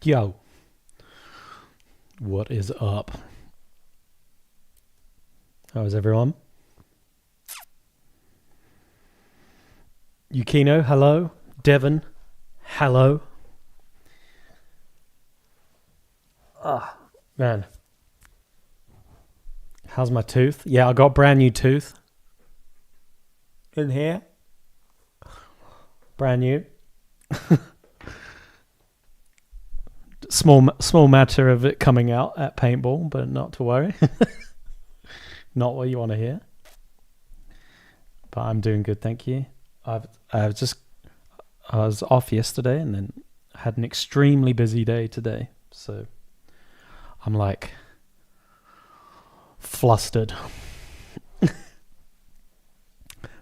Yo, what is up? How is everyone? Yukino, hello. Devon, hello. Man, how's my tooth? Yeah, I got a brand new tooth in here. Brand new. Small matter of it coming out at paintball, but not to worry. Not what you want to hear. But I'm doing good, thank you. I was off yesterday and then had an extremely busy day today. So I'm like flustered.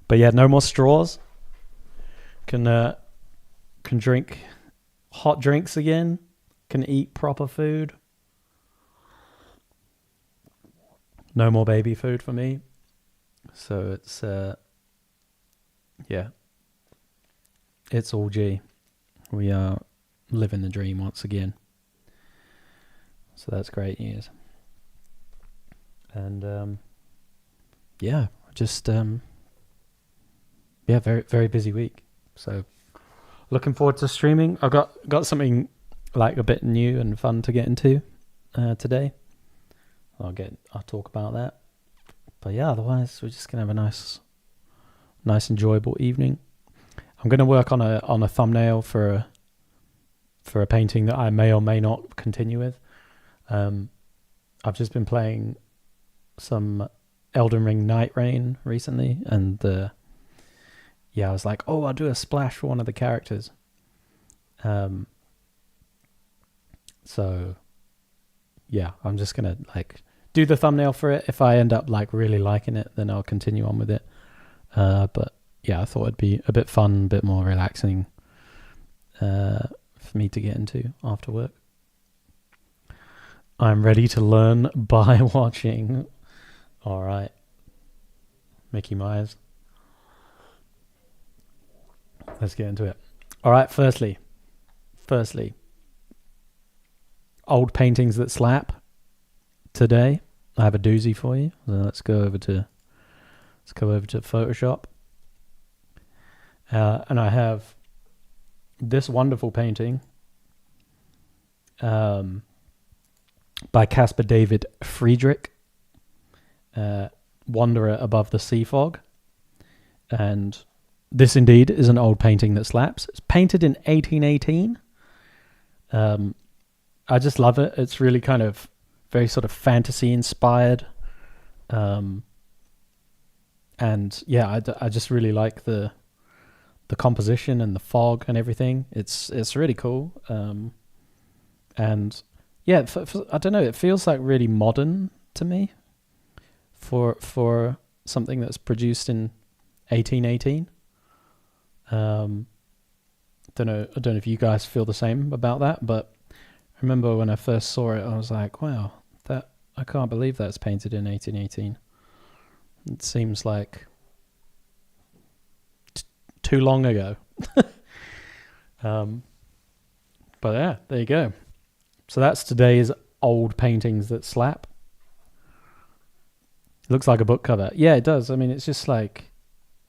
But yeah, no more straws. Can drink hot drinks again. Can eat proper food. No more baby food for me. So it's yeah. It's all G. We are living the dream once again. So that's great news. And yeah, just yeah, very very busy week. So looking forward to streaming. I've got something like a bit new and fun to get into today. I'll talk about that. But yeah, otherwise we're just gonna have a nice enjoyable evening. I'm gonna work on a thumbnail for a painting that I may or may not continue with. I've just been playing some Elden Ring Night Rain recently, and yeah, I was like, oh, I'll do a splash for one of the characters. So yeah, I'm just gonna like do the thumbnail for it. If I end up like really liking it, then I'll continue on with it. But yeah, I thought it'd be a bit fun, a bit more relaxing for me to get into after work. I'm ready to learn by watching. All right, Mickey Myers. Let's get into it. All right, firstly, old paintings that slap. Today, I have a doozy for you. So let's go over to Photoshop. And I have this wonderful painting by Caspar David Friedrich, Wanderer Above the Sea Fog. And this indeed is an old painting that slaps. It's painted in 1818. I just love it. It's really kind of very sort of fantasy inspired. And yeah, I just really like the composition and the fog and everything. It's really cool. And yeah, I don't know, it feels like really modern to me for something that's produced in 1818. I don't know if you guys feel the same about that, but I remember when I first saw it, I was like, wow, I can't believe that's painted in 1818. It seems like too long ago. But yeah, there you go. So that's today's old paintings that slap. It looks like a book cover. Yeah, it does. I mean, it's just like,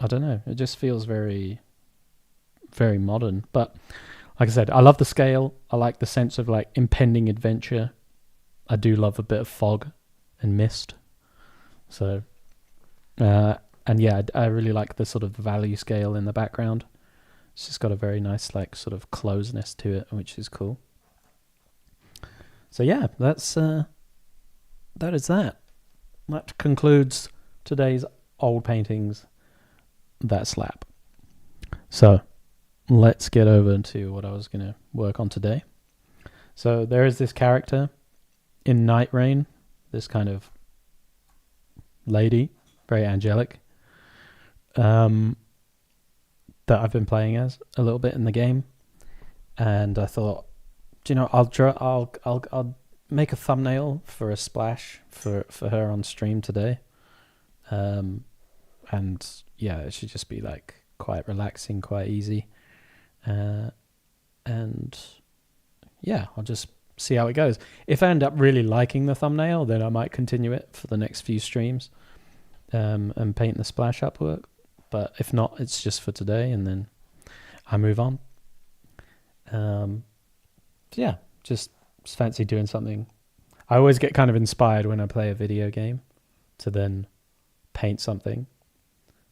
I don't know. It just feels very, very modern. But like I said, I love the scale. I like the sense of like impending adventure. I do love a bit of fog and mist. So, and yeah, I really like the sort of value scale in the background. It's just got a very nice like sort of closeness to it, which is cool. So yeah, that is that. That concludes today's old paintings that slap. So let's get over to what I was going to work on today. So there is this character in Night Rain, this kind of lady, very angelic, that I've been playing as a little bit in the game, and I thought, I'll make a thumbnail for a splash for her on stream today, and yeah, it should just be like quite relaxing, quite easy, and yeah, I'll just see how it goes. If I end up really liking the thumbnail, then I might continue it for the next few streams, and paint the splash artwork. But if not, it's just for today, and then I move on. Yeah, just fancy doing something. I always get kind of inspired when I play a video game to then paint something.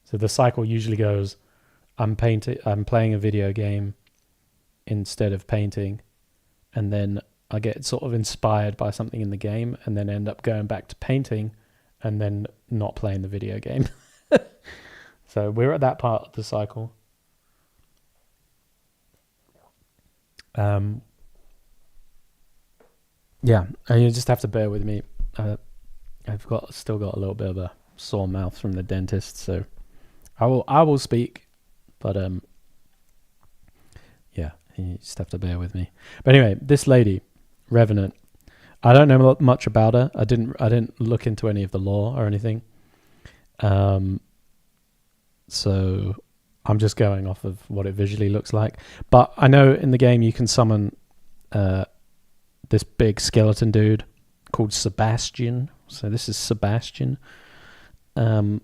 So the cycle usually goes, I'm playing a video game instead of painting, and then I get sort of inspired by something in the game, and then end up going back to painting, and then not playing the video game. So we're at that part of the cycle. Yeah, and you just have to bear with me. I've still got a little bit of a sore mouth from the dentist, so I will speak, but yeah, you just have to bear with me. But anyway, this lady, Revenant, I don't know much about her. I didn't look into any of the lore or anything. So I'm just going off of what it visually looks like. But I know in the game you can summon this big skeleton dude called Sebastian. So this is Sebastian. And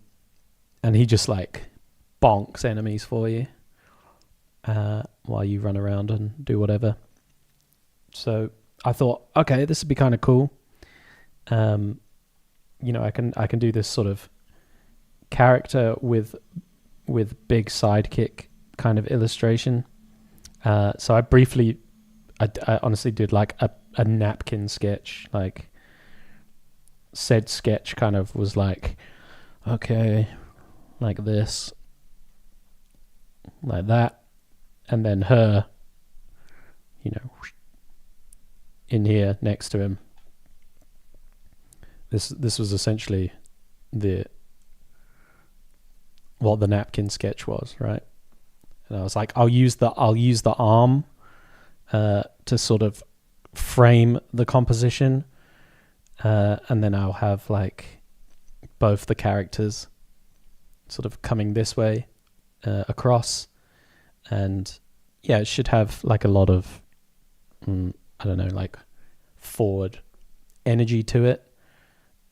he just like bonks enemies for you while you run around and do whatever. So I thought, okay, this would be kind of cool. You know, I can do this sort of character with big sidekick kind of illustration. So I honestly did like a napkin sketch. Like, said sketch kind of was like, okay, like this, like that, and then her, you know, in here next to him. This was essentially what the napkin sketch was, right? And I was like, I'll use the arm to sort of frame the composition, and then I'll have like both the characters sort of coming this way across, and yeah, it should have like a lot of I don't know, like forward energy to it.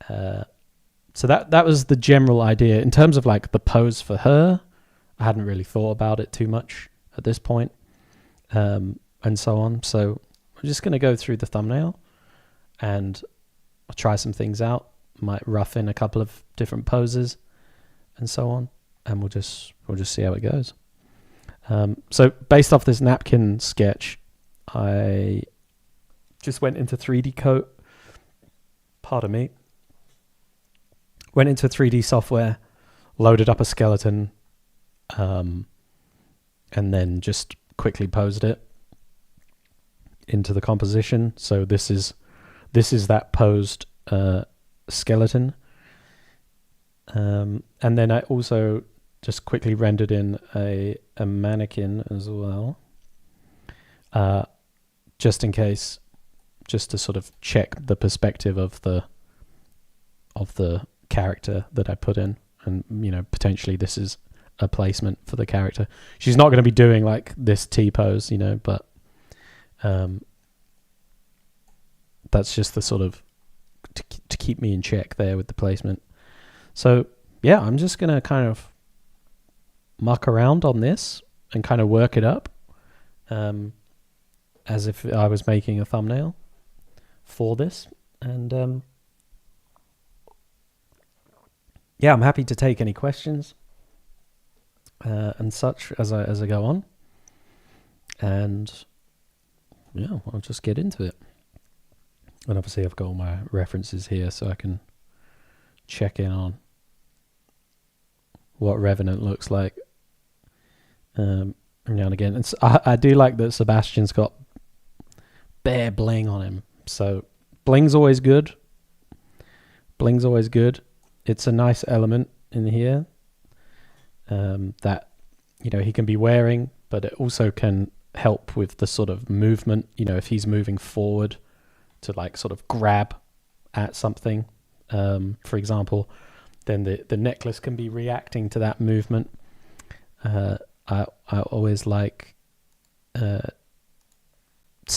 So that was the general idea. In terms of like the pose for her, I hadn't really thought about it too much at this point, and so on. So I'm just going to go through the thumbnail and I'll try some things out. Might rough in a couple of different poses and so on, and we'll just see how it goes. So based off this napkin sketch, I just went into 3D Coat. Pardon me. Went into 3D software, loaded up a skeleton, and then just quickly posed it into the composition. So this is that posed skeleton. And then I also just quickly rendered in a mannequin as well, just in case, just to sort of check the perspective of the character that I put in, and you know, potentially this is a placement for the character. She's not going to be doing like this T pose, you know, but that's just the sort of to keep me in check there with the placement. So yeah, I'm just going to kind of muck around on this and kind of work it up as if I was making a thumbnail for this. And yeah, I'm happy to take any questions and such as I go on. And yeah, I'll just get into it. And obviously I've got all my references here so I can check in on what Revenant looks like now and again. And I do like that Sebastian's got bare bling on him. So bling's always good. Bling's always good. It's a nice element in here that, you know, he can be wearing, but it also can help with the sort of movement. You know, if he's moving forward to like sort of grab at something, for example, then the necklace can be reacting to that movement. I always like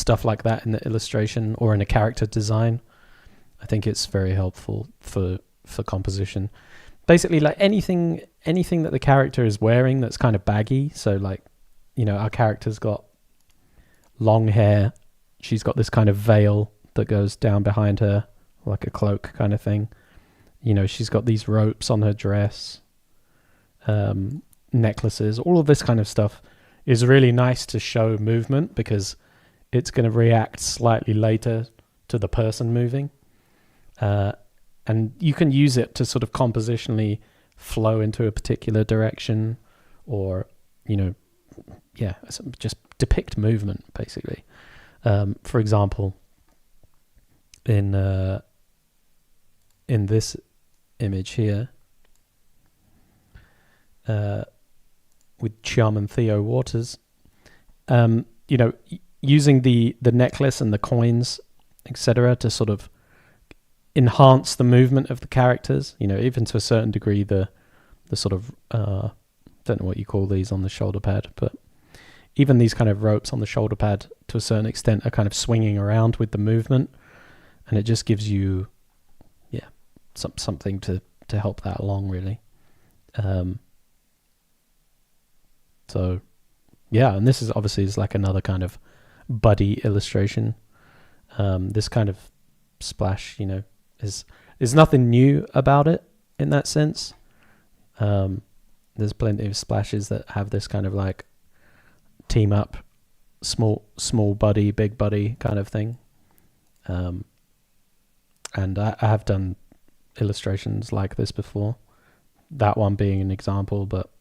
stuff like that in the illustration or in a character design, I think it's very helpful for composition. Basically, like anything that the character is wearing that's kind of baggy. So like, our character's got long hair. She's got this kind of veil that goes down behind her, like a cloak kind of thing. She's got these ropes on her dress, necklaces, all of this kind of stuff is really nice to show movement because it's going to react slightly later to the person moving. And you can use it to sort of compositionally flow into a particular direction or, just depict movement, basically. For example, in this image here, with Chum and Theo Waters, using the necklace and the coins, etc., to sort of enhance the movement of the characters, even to a certain degree, the sort of, don't know what you call these on the shoulder pad, but even these kind of ropes on the shoulder pad to a certain extent are kind of swinging around with the movement, and it just gives you, something to help that along, really. So, and this is obviously like another kind of buddy illustration. This kind of splash, is nothing new about it in that sense. There's plenty of splashes that have this kind of like team up, small buddy, big buddy kind of thing. And I have done illustrations like this before, that one being an example, but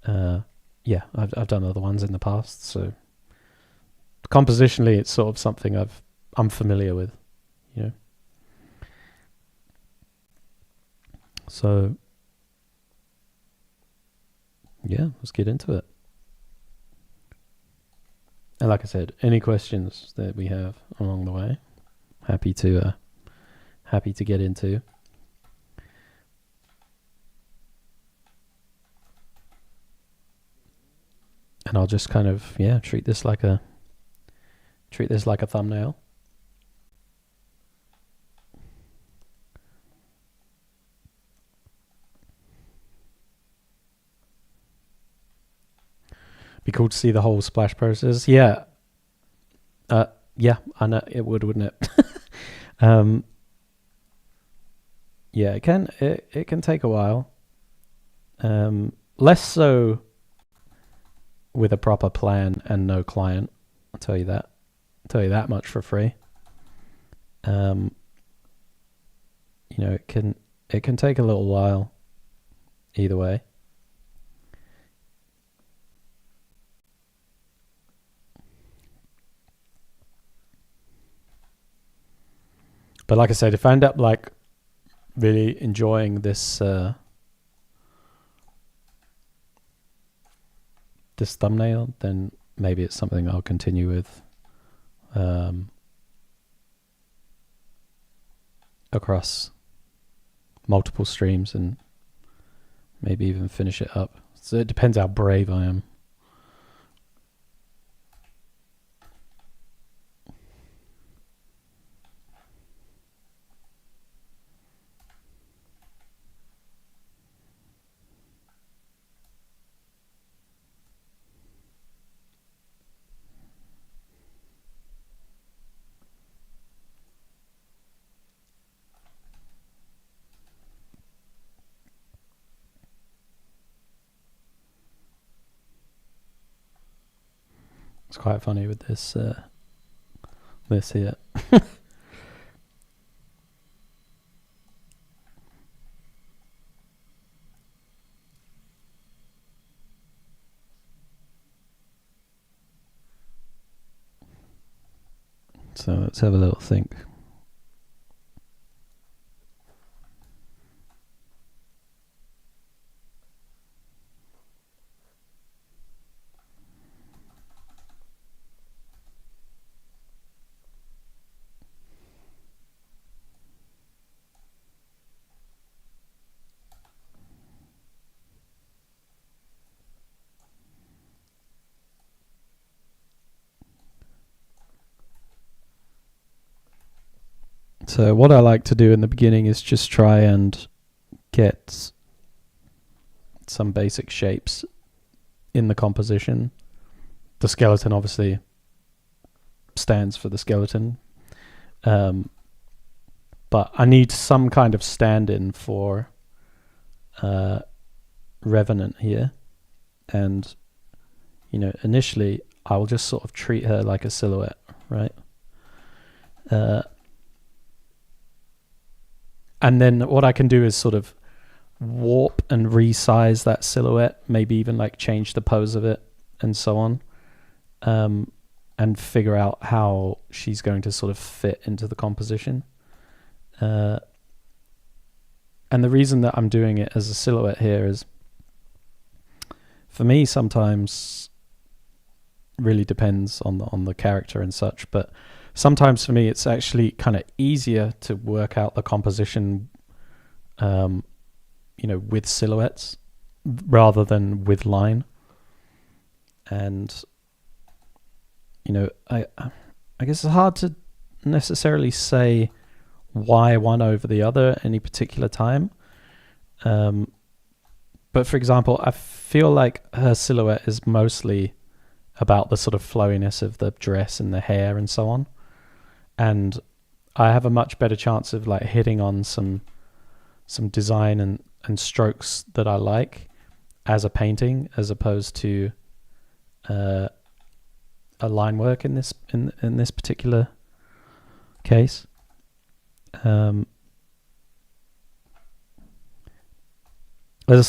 I've done other ones in the past, so compositionally it's sort of something I'm familiar with, so let's get into it. And like I said, any questions that we have along the way, happy to get into. And I'll just kind of treat this like a thumbnail. Be cool to see the whole splash process. I know it would, wouldn't it? It can take a while. Less so with a proper plan and no client. I'll tell you that much for free. It can take a little while either way. But like I said, if I end up like really enjoying this this thumbnail, then maybe it's something I'll continue with across multiple streams and maybe even finish it up. So it depends how brave I am. It's quite funny with this here. So let's have a little think. So what I like to do in the beginning is just try and get some basic shapes in the composition. The skeleton obviously stands for the skeleton. But I need some kind of stand-in for Revenant here. And, initially I will just sort of treat her like a silhouette, right? And then what I can do is sort of warp and resize that silhouette, maybe even like change the pose of it and so on, and figure out how she's going to sort of fit into the composition. And the reason that I'm doing it as a silhouette here is, for me, sometimes really depends on the character and such, but sometimes for me it's actually kind of easier to work out the composition with silhouettes rather than with line. And I guess it's hard to necessarily say why one over the other at any particular time. But for example, I feel like her silhouette is mostly about the sort of flowiness of the dress and the hair and so on. And I have a much better chance of like hitting on some design and strokes that I like as a painting, as opposed to a line work in this particular case. That's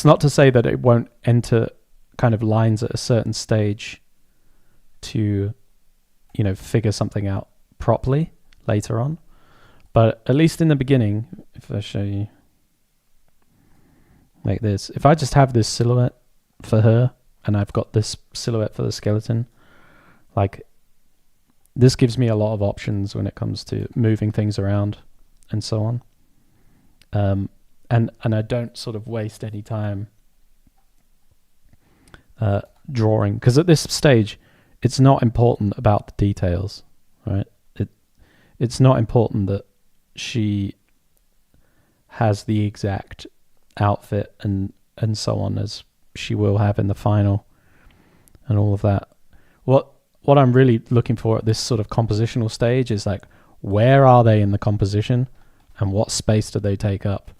not to say that it won't enter kind of lines at a certain stage to figure something out properly later on, but at least in the beginning, if I show you like this, if I just have this silhouette for her and I've got this silhouette for the skeleton, like this gives me a lot of options when it comes to moving things around and so on. And I don't sort of waste any time drawing, because at this stage it's not important about the details, right? It's not important that she has the exact outfit and so on as she will have in the final and all of that. What I'm really looking for at this sort of compositional stage is like, where are they in the composition and what space do they take up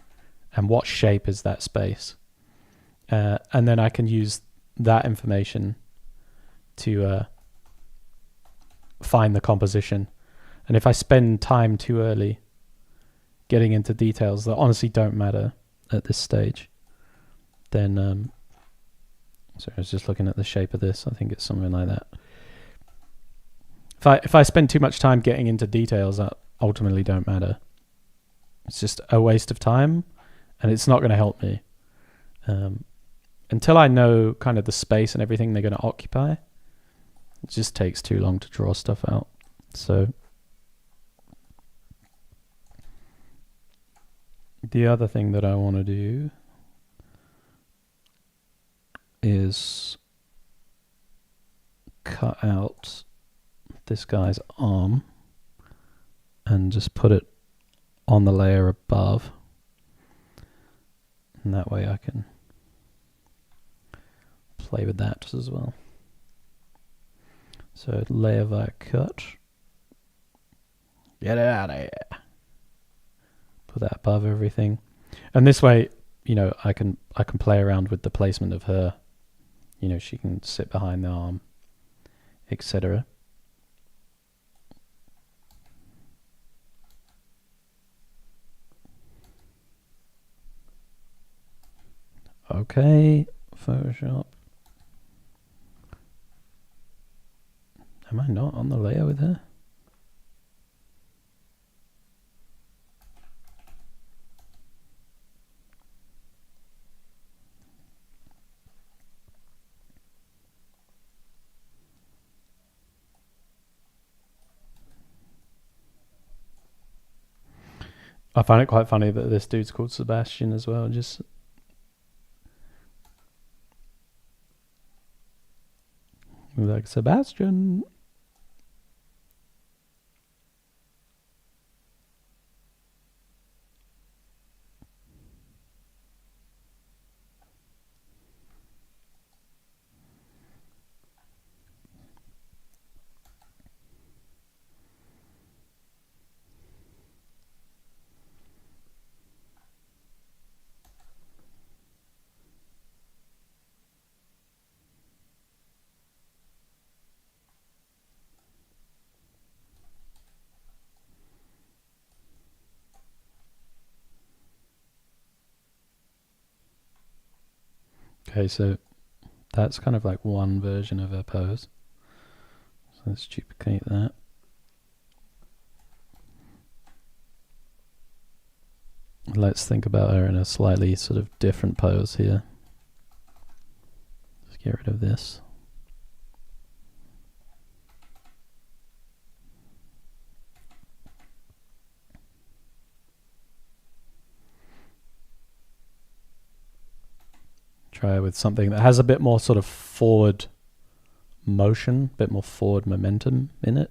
and what shape is that space? And then I can use that information to find the composition. And if I spend time too early getting into details that honestly don't matter at this stage, then sorry, I was just looking at the shape of this. I think it's something like that. If I spend too much time getting into details that ultimately don't matter, it's just a waste of time, and it's not going to help me. Until I know kind of the space and everything they're going to occupy, it just takes too long to draw stuff out. So the other thing that I want to do is cut out this guy's arm and just put it on the layer above, and that way I can play with that as well. So layer via cut, get it out of here, put that above everything, and this way I can play around with the placement of her. She can sit behind the arm, etc. Okay, Photoshop. Am I not on the layer with her? I find it quite funny that this dude's called Sebastian as well. Just like, Sebastian. Okay, so that's kind of like one version of her pose. So let's duplicate that. Let's think about her in a slightly sort of different pose here. Let's get rid of this. Try with something that has a bit more sort of forward motion, a bit more forward momentum in it.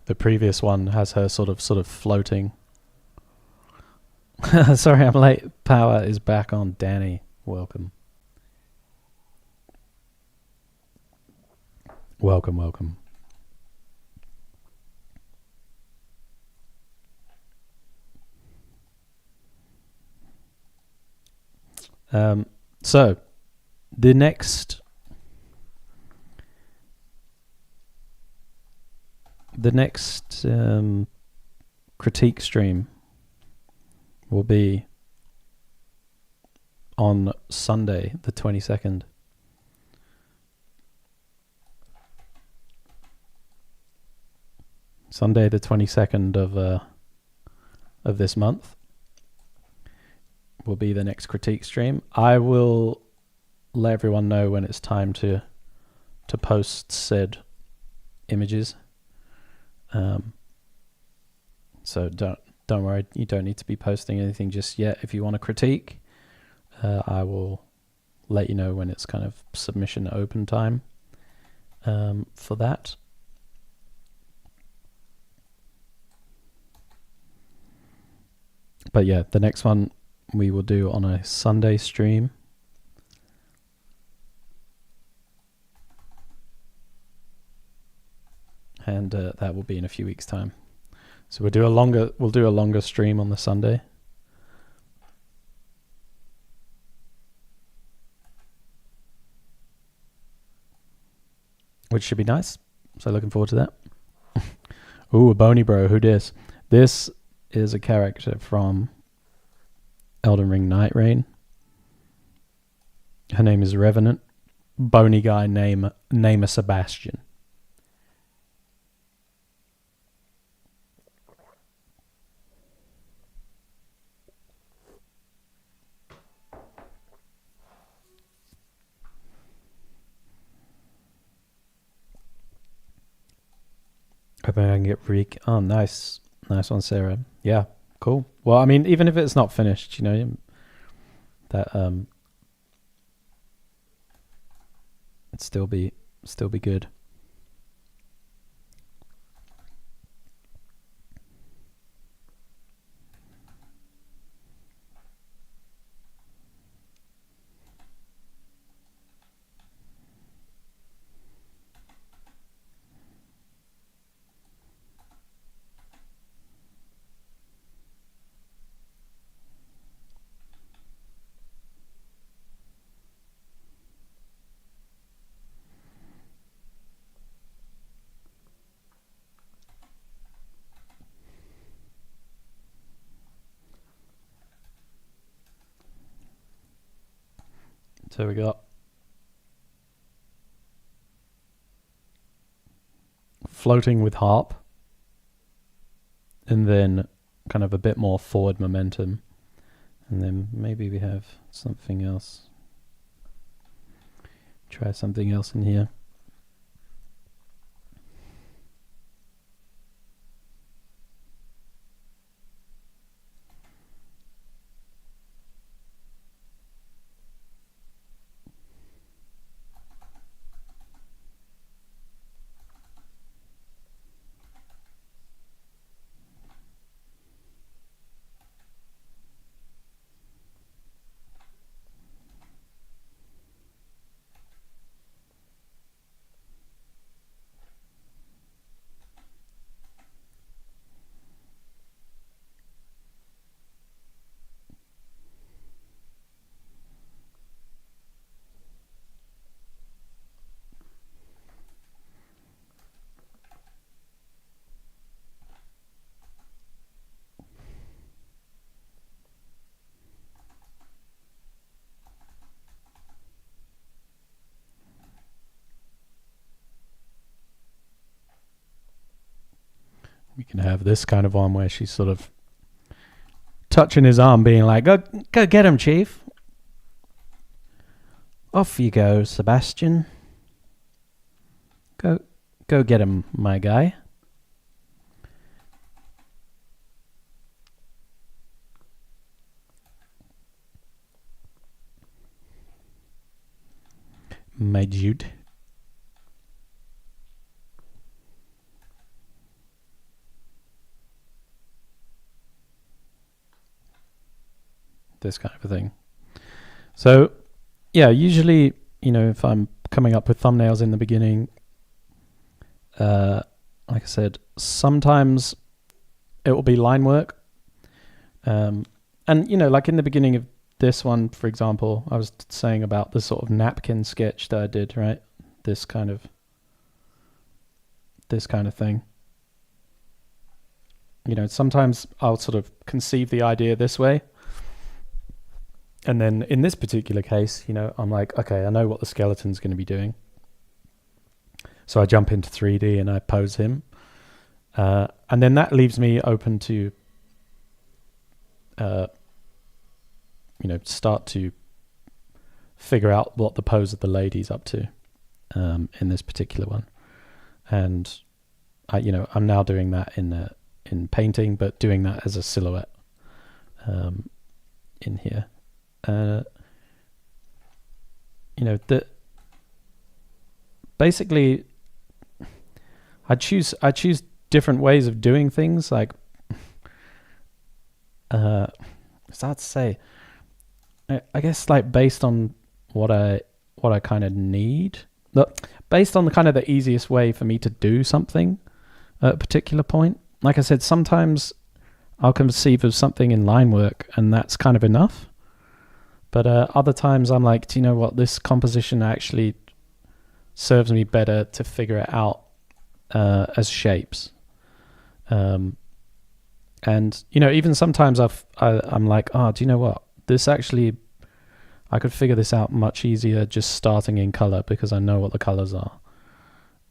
The previous one has her sort of floating. Sorry, I'm late. Power is back on. Danny, welcome. Welcome. So the next critique stream will be on Sunday the 22nd. Sunday the 22nd of this month will be the next critique stream. I will let everyone know when it's time to post said images. So don't worry, you don't need to be posting anything just yet. If you want to critique, I will let you know when it's kind of submission open time for that. But yeah, the next one we will do on a Sunday stream. And that will be in a few weeks' time. So we'll do a longer stream on the Sunday. Which should be nice. So looking forward to that. Ooh, a bony bro, who dis? This is a character from Elden Ring Night Rain. Her name is Revenant. Bony guy, name a Sebastian. Hoping I can get Reek. Oh, nice one, Sarah. Yeah, cool. Well, I mean, even if it's not finished, that it'd still be good. So we got floating with harp, and then kind of a bit more forward momentum, and then maybe we have something else. Try something else in here. can have this kind of one where she's sort of touching his arm, being like, go get him, Chief. Off you go, Sebastian. Go get him, my guy. My Jude. This kind of a thing. So, yeah, usually, if I'm coming up with thumbnails in the beginning, like I said, sometimes it will be line work. And, like in the beginning of this one, for example, I was saying about the sort of napkin sketch that I did, right? This kind of thing. Sometimes I'll sort of conceive the idea this way. And then in this particular case, I'm like, okay, I know what the skeleton's going to be doing. So I jump into 3D and I pose him. And then that leaves me open to, start to figure out what the pose of the lady's up to in this particular one. And, I'm now doing that in painting, but doing that as a silhouette in here. Basically I choose different ways of doing things. Like, it's hard to say. I guess like based on what I kind of need. Based on the kind of the easiest way for me to do something at a particular point. Like I said, sometimes I'll conceive of something in line work and that's kind of enough. But other times I'm like, do you know what? This composition actually serves me better to figure it out as shapes. And, even sometimes I'm like, do you know what? This actually, I could figure this out much easier just starting in color because I know what the colors are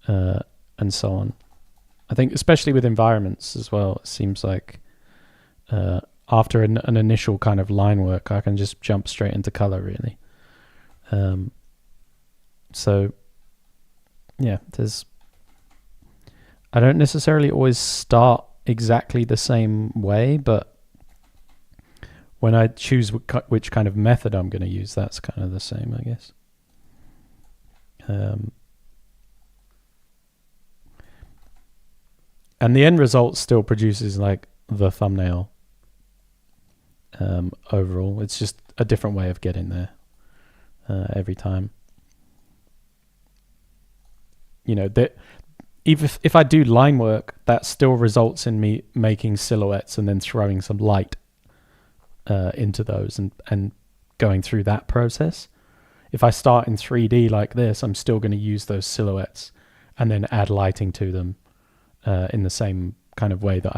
and so on. I think especially with environments as well, it seems like after an initial kind of line work, I can just jump straight into color really. So yeah, I don't necessarily always start exactly the same way, but when I choose which kind of method I'm going to use, that's kind of the same, I guess. And the end result still produces like the thumbnail overall. It's just a different way of getting there every time. That if I do line work, that still results in me making silhouettes and then throwing some light into those and going through that process. If I start in 3D like this, I'm still going to use those silhouettes and then add lighting to them in the same kind of way that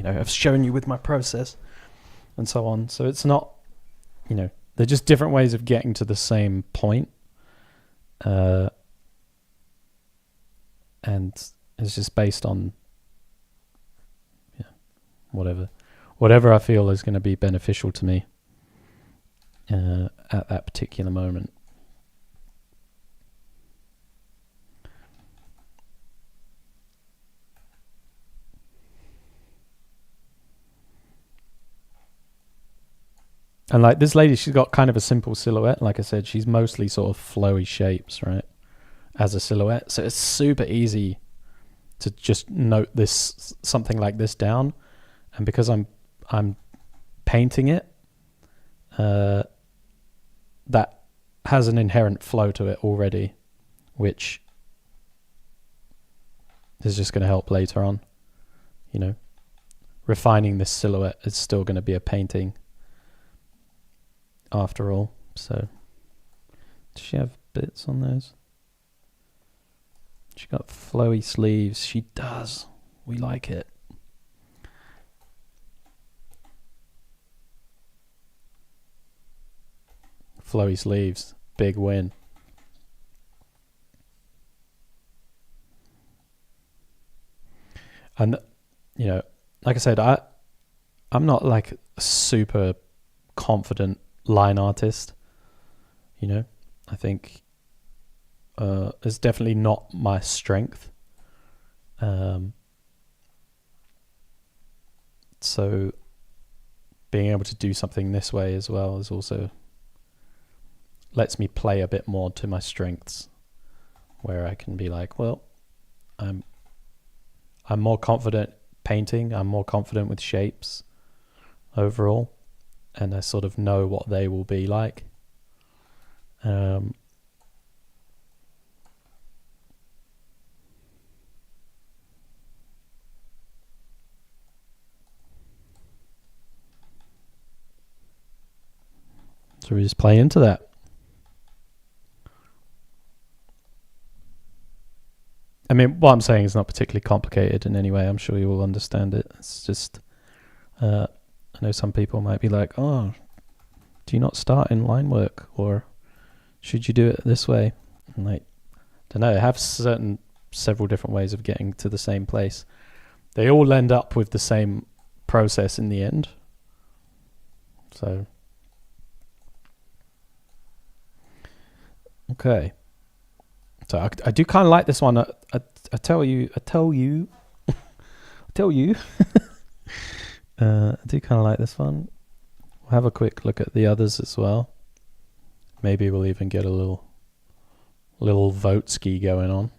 I've shown you with my process and so on. So it's not, they're just different ways of getting to the same point. And it's just based on whatever I feel is going to be beneficial to me at that particular moment. And like this lady, she's got kind of a simple silhouette. Like I said, she's mostly sort of flowy shapes, right? As a silhouette. So it's super easy to just note this, something like this down. And because I'm painting it, that has an inherent flow to it already, which is just going to help later on. Refining this silhouette is still going to be a painting after all. So does she have bits on those? She got flowy sleeves. She does. We like it. Flowy sleeves. Big win. And you know, like I said, I'm not like a super confident line artist. You know, I think it's definitely not my strength. So being able to do something this way as well is also lets me play a bit more to my strengths, where I can be like, well, I'm more confident painting, I'm more confident with shapes overall, and I sort of know what they will be like. So we just play into that. I mean, what I'm saying is not particularly complicated in any way. I'm sure you will understand it. It's just, I know some people might be like, oh, do you not start in line work? Or should you do it this way? And like, I don't know. I have several different ways of getting to the same place. They all end up with the same process in the end. So, okay. So I do kind of like this one. I tell you. I do kind of like this one. We'll have a quick look at the others as well. Maybe we'll even get a little vote ski going on.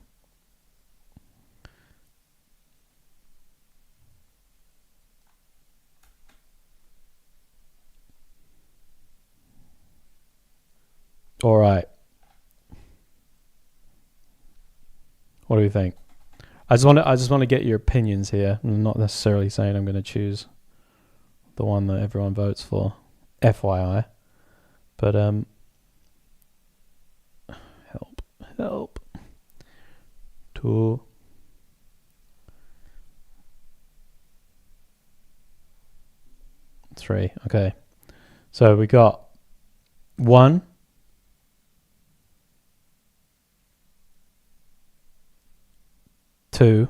All right. What do you think? I just want to get your opinions here. I'm not necessarily saying I'm going to choose the one that everyone votes for, FYI. But help. 2, 3. Okay. So we got 1, 2,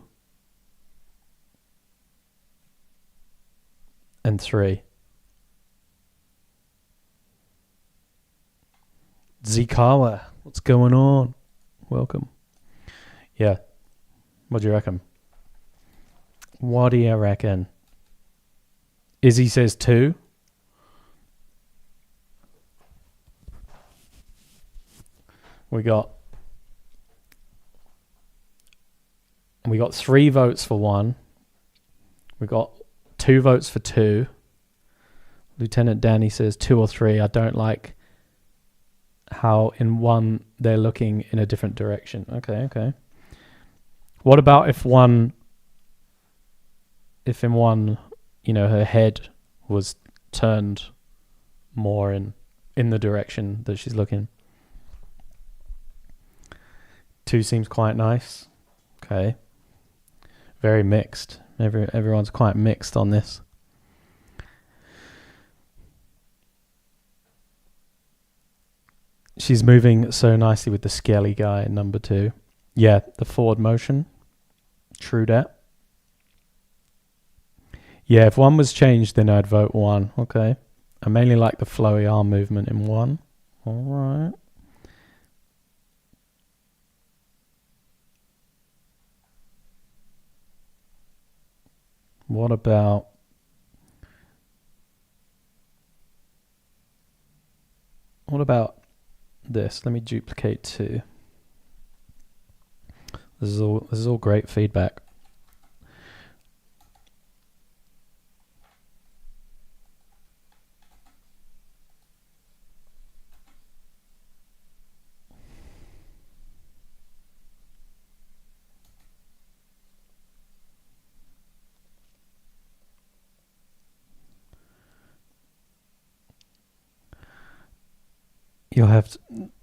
and 3. Zikawa, what's going on? Welcome. Yeah. What do you reckon? What do you reckon? Izzy says 2. We got 3 votes for 1. We got 2 votes for 2. Lieutenant Danny says 2 or 3. I don't like how in 1 they're looking in a different direction. Okay. What about if in 1, her head was turned more in the direction that she's looking? 2 seems quite nice. Okay. Very mixed. Everyone's quite mixed on this. She's moving so nicely with the scaly guy in number 2. Yeah, the forward motion. True that. Yeah, if 1 was changed, then I'd vote 1. Okay. I mainly like the flowy arm movement in 1. All right. What about this? Let me duplicate 2. This is all great feedback.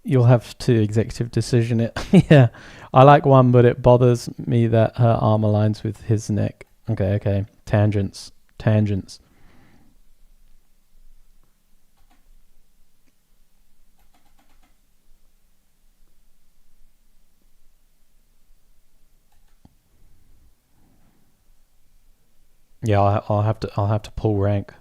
You'll have to executive decision it. Yeah, I like 1, but it bothers me that her arm aligns with his neck. Okay. Tangents. Yeah, I'll have to pull rank.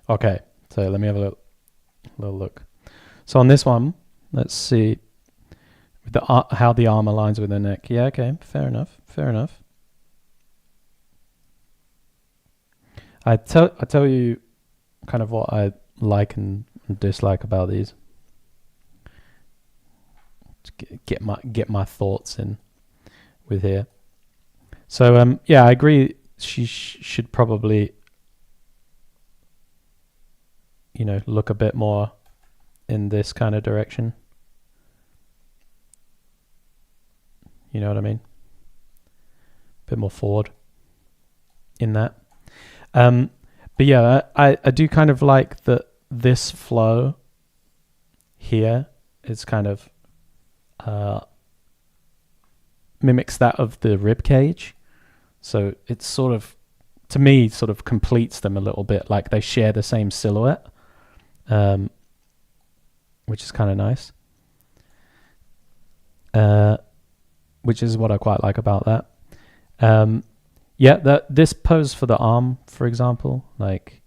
Okay, so let me have a little look. So on this one, let's see how the arm aligns with the neck. Yeah, okay, fair enough. Fair enough. I tell you kind of what I like and dislike about these. Get my thoughts in with here. So yeah, I agree. She should probably, look a bit more in this kind of direction. You know what I mean? A bit more forward in that. But yeah, I do kind of like that this flow here is kind of mimics that of the rib cage. So it's sort of, to me, sort of completes them a little bit. Like they share the same silhouette, which is kind of nice. Which is what I quite like about that. Yeah, this pose for the arm, for example, like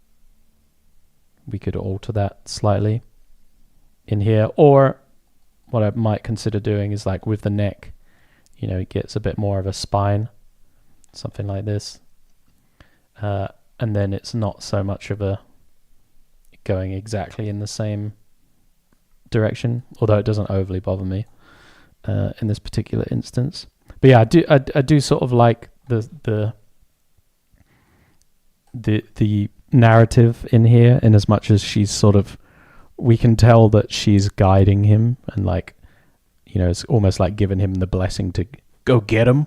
we could alter that slightly in here. Or what I might consider doing is like with the neck, it gets a bit more of a spine, something like this. And then it's not so much of a going exactly in the same direction, although it doesn't overly bother me in this particular instance. But yeah, I do sort of like the narrative in here, in as much as she's sort of, we can tell that she's guiding him and like, it's almost like giving him the blessing to go get him.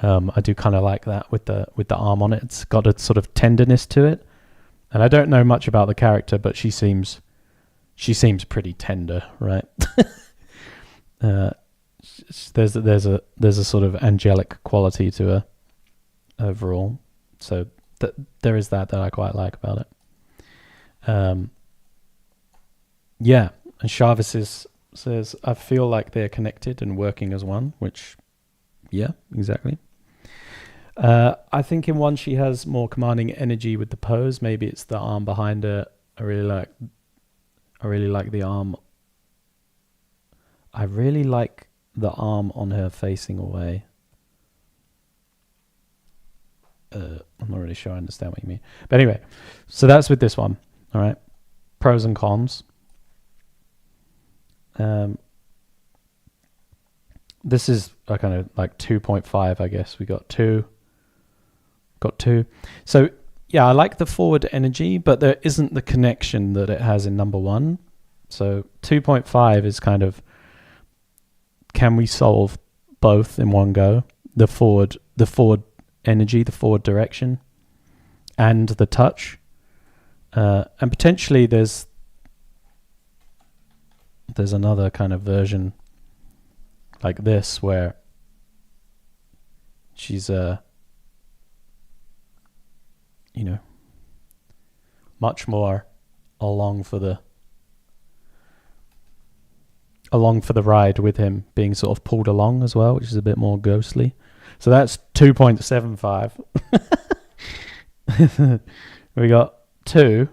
I do kind of like that with the arm on it. It's got a sort of tenderness to it, and I don't know much about the character, but she seems pretty tender, right? There's a sort of angelic quality to her overall, so there is that I quite like about it. Yeah, and Charvis says, I feel like they're connected and working as one, which, yeah, exactly. I think in one she has more commanding energy with the pose. Maybe it's the arm behind her. I really like the arm. I really like the arm on her facing away. I'm not really sure I understand what you mean. But anyway, so that's with this one. All right. Pros and cons. This is a kind of like 2.5, I guess. We got two. So yeah, I like the forward energy, but there isn't the connection that it has in number one. So 2.5 is kind of, can we solve both in one go? The forward energy, the forward direction, and the touch, and potentially there's another kind of version like this where she's much more along for the ride with him, being sort of pulled along as well, which is a bit more ghostly. So that's 2.75. We got 2,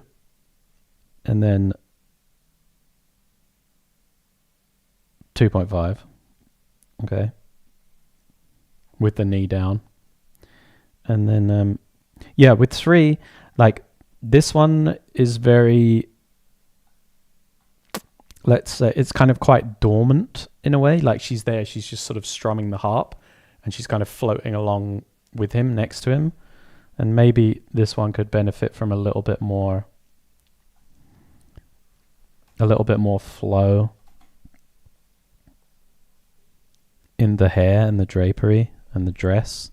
and then 2.5. Okay. With the knee down. And then, yeah, with 3, like, this one is very, let's say, it's kind of quite dormant in a way. Like, she's there, she's just sort of strumming the harp, and she's kind of floating along with him, next to him. And maybe this one could benefit from a little bit more a little bit more flow in the hair and the drapery and the dress.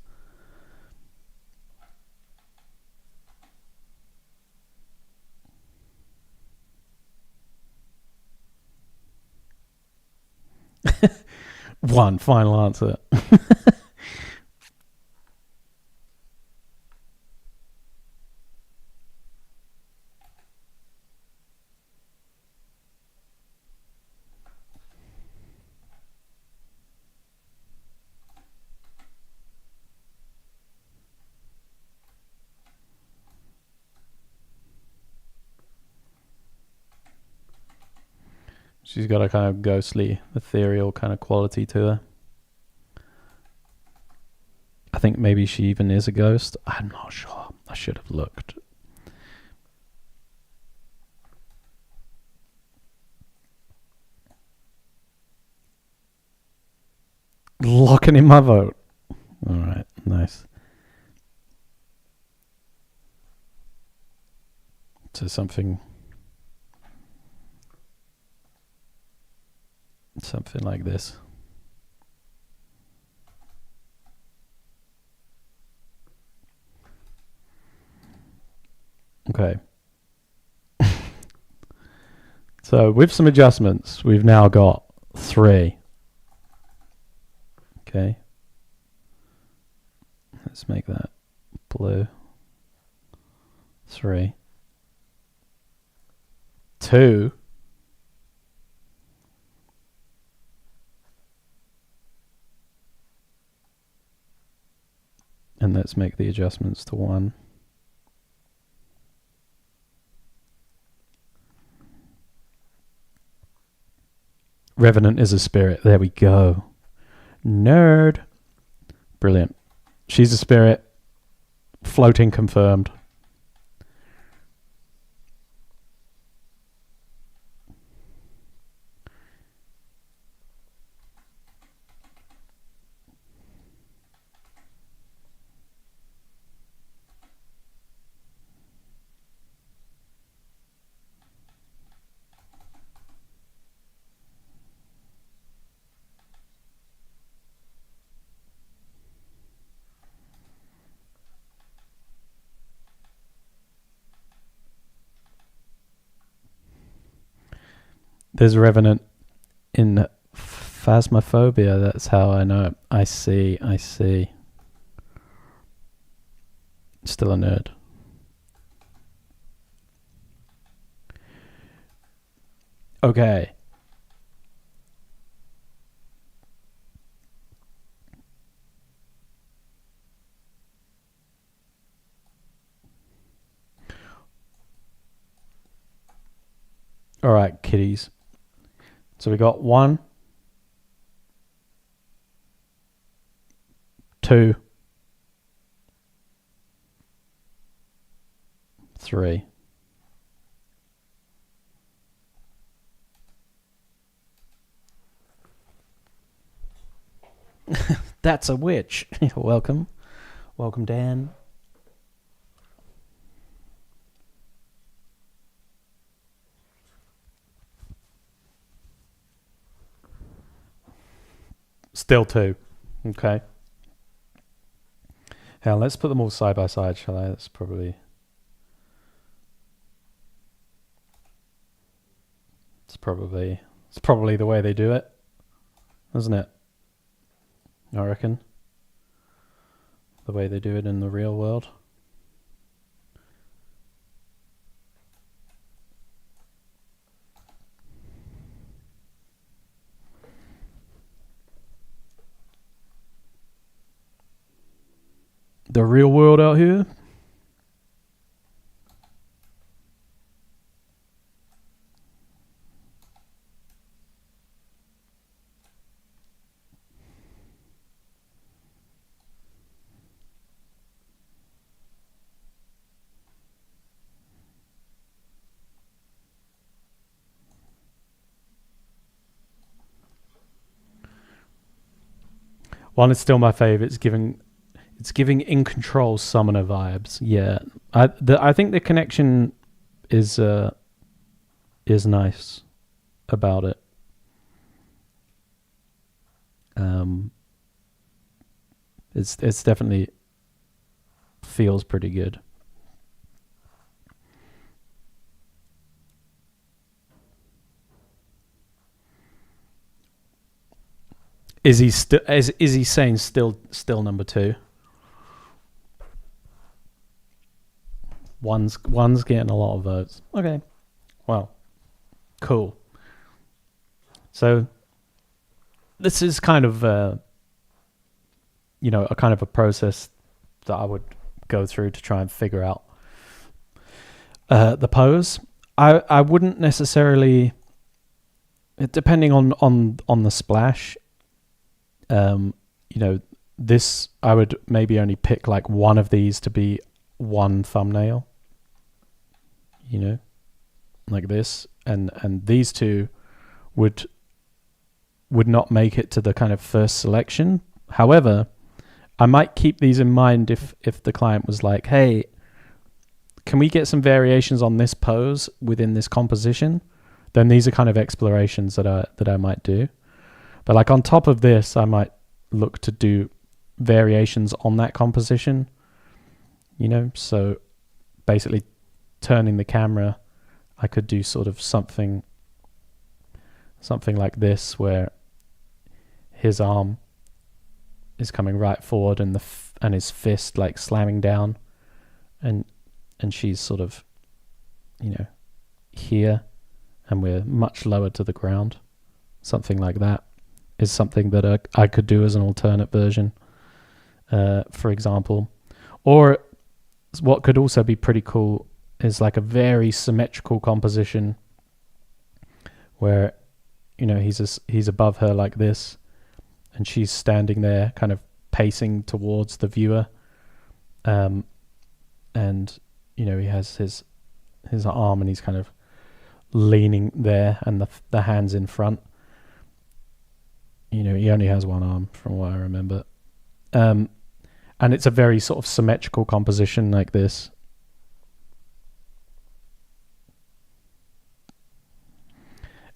One final answer. She's got a kind of ghostly, ethereal kind of quality to her. I think maybe she even is a ghost. I'm not sure. I should have looked. Locking in my vote. All right, nice. To something like this. Okay. So with some adjustments, we've now got 3. Okay. Let's make that blue. 3. 2. And let's make the adjustments to 1. Revenant is a spirit. There we go. Nerd. Brilliant. She's a spirit. Floating confirmed. There's a Revenant in Phasmophobia. That's how I know it. I see. Still a nerd. Okay. All right, kiddies. So we got 1, 2, 3. That's a witch. Welcome. Welcome, Dan. Still 2. Okay. Hell, let's put them all side by side, shall I? That's probably... It's probably the way they do it, isn't it? I reckon. The way they do it in the real world. The real world out here. One is still my favorite. It's giving in control summoner vibes. Yeah, I think the connection is nice. about it. It's definitely feels pretty good. Is he still? Is he saying still number two? One's getting a lot of votes. Okay, well, cool. So this is kind of a kind of a process that I would go through to try and figure out the pose. I wouldn't necessarily, depending on the splash. This I would maybe only pick like one of these to be one thumbnail. Like this, and these two would not make it to the kind of first selection. However, I might keep these in mind if the client was like, hey, can we get some variations on this pose within this composition? Then these are kind of explorations that I might do. But like on top of this, I might look to do variations on that composition. So basically turning the camera, I could do sort of something like this, where his arm is coming right forward and his fist like slamming down, and she's sort of here, and we're much lower to the ground. Something like that is something that I could do as an alternate version, for example. Or what could also be pretty cool is like a very symmetrical composition where he's above her like this, and she's standing there kind of pacing towards the viewer, and he has his arm and he's kind of leaning there, and the hands in front. He only has one arm from what I remember, and it's a very sort of symmetrical composition like this.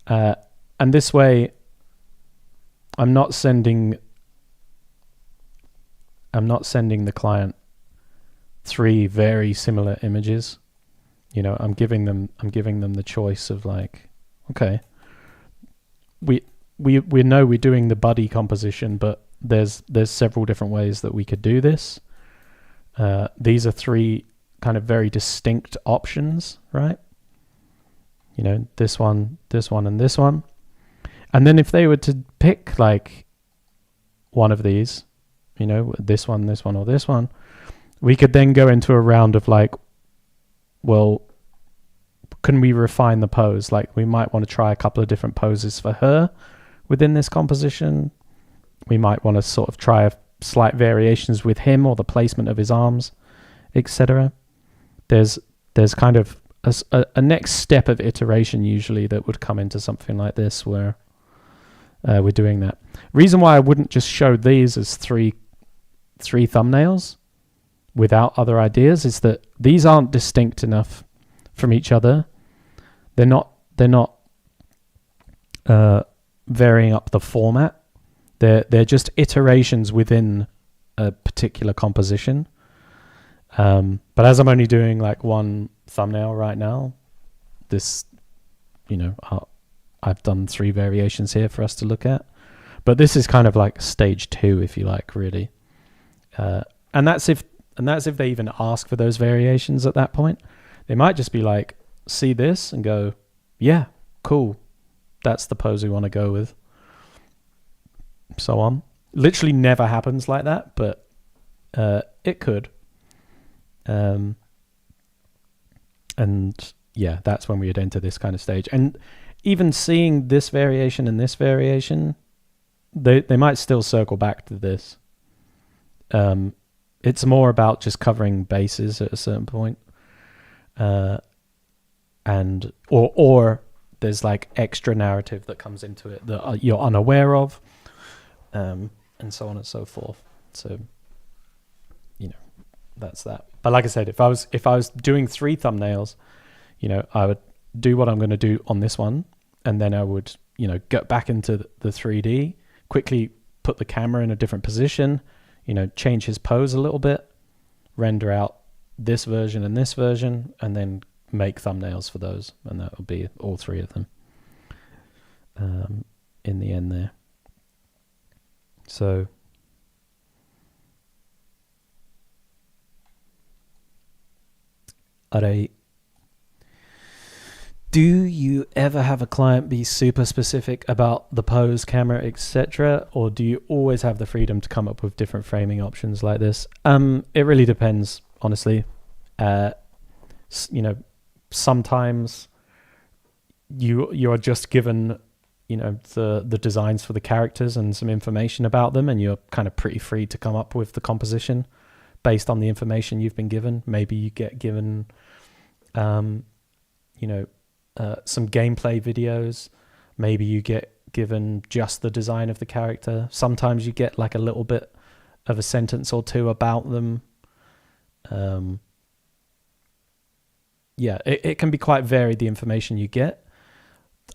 And this way, I'm not sending the client three very similar images. I'm giving them the choice of like, okay, we know we're doing the buddy composition, but there's several different ways that we could do this. These are three kind of very distinct options, right? This one, and this one. And then if they were to pick like one of these, this one, or this one, we could then go into a round of like, well, can we refine the pose? Like, we might want to try a couple of different poses for her within this composition. We might want to sort of try slight variations with him, or the placement of his arms, etc. There's kind of a next step of iteration usually that would come into something like this, where we're doing that. Reason why I wouldn't just show these as three thumbnails without other ideas is that these aren't distinct enough from each other. They're not varying up the format. They're just iterations within a particular composition. But as I'm only doing like one thumbnail right now, this, I've done three variations here for us to look at. But this is kind of like stage 2, if you like, really. And that's if they even ask for those variations at that point. They might just be like, see this and go, yeah, cool. That's the pose we want to go with. So on. Literally never happens like that, but it could. And yeah, that's when we would enter this kind of stage. And even seeing this variation and this variation, they might still circle back to this. It's more about just covering bases at a certain point. And or there's like extra narrative that comes into it that you're unaware of, and so on and so forth. So, that's that. But like I said, if I was doing 3 thumbnails, I would do what I'm going to do on this one, and then I would, get back into the 3D, quickly put the camera in a different position, change his pose a little bit, render out this version and this version, and then make thumbnails for those, and that will be all three of them in the end there. So do you ever have a client be super specific about the pose, camera, etc., or do you always have the freedom to come up with different framing options like this? It really depends, honestly. Sometimes you are just given, the designs for the characters and some information about them, and you're kind of pretty free to come up with the composition based on the information you've been given. Maybe you get given, some gameplay videos. Maybe you get given just the design of the character. Sometimes you get like a little bit of a sentence or two about them. It can be quite varied, the information you get.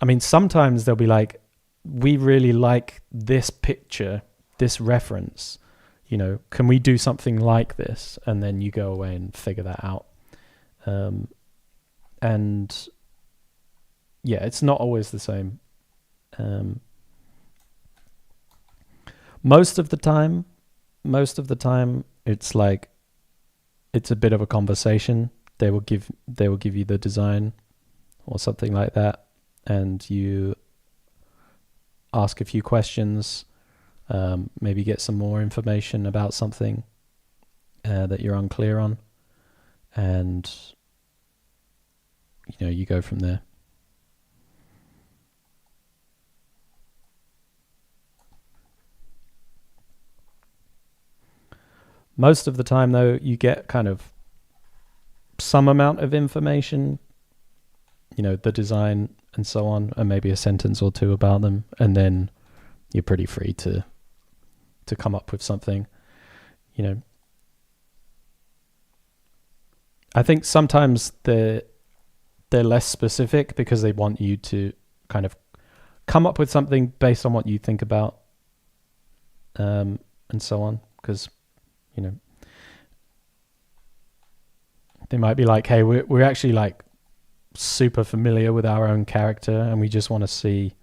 I mean, sometimes they'll be like, we really like this picture, this reference, can we do something like this? And then you go away and figure that out. And yeah, it's not always the same. Most of the time, it's like, it's a bit of a conversation. They will give you the design or something like that, and you ask a few questions, maybe get some more information about something that you're unclear on, and you go from there. Most of the time, though, you get kind of some amount of information, the design and so on, and maybe a sentence or two about them, and then you're pretty free to come up with something. I think sometimes they're less specific because they want you to kind of come up with something based on what you think about, and so on, because they might be like, hey, we're actually like super familiar with our own character, and we just want to see,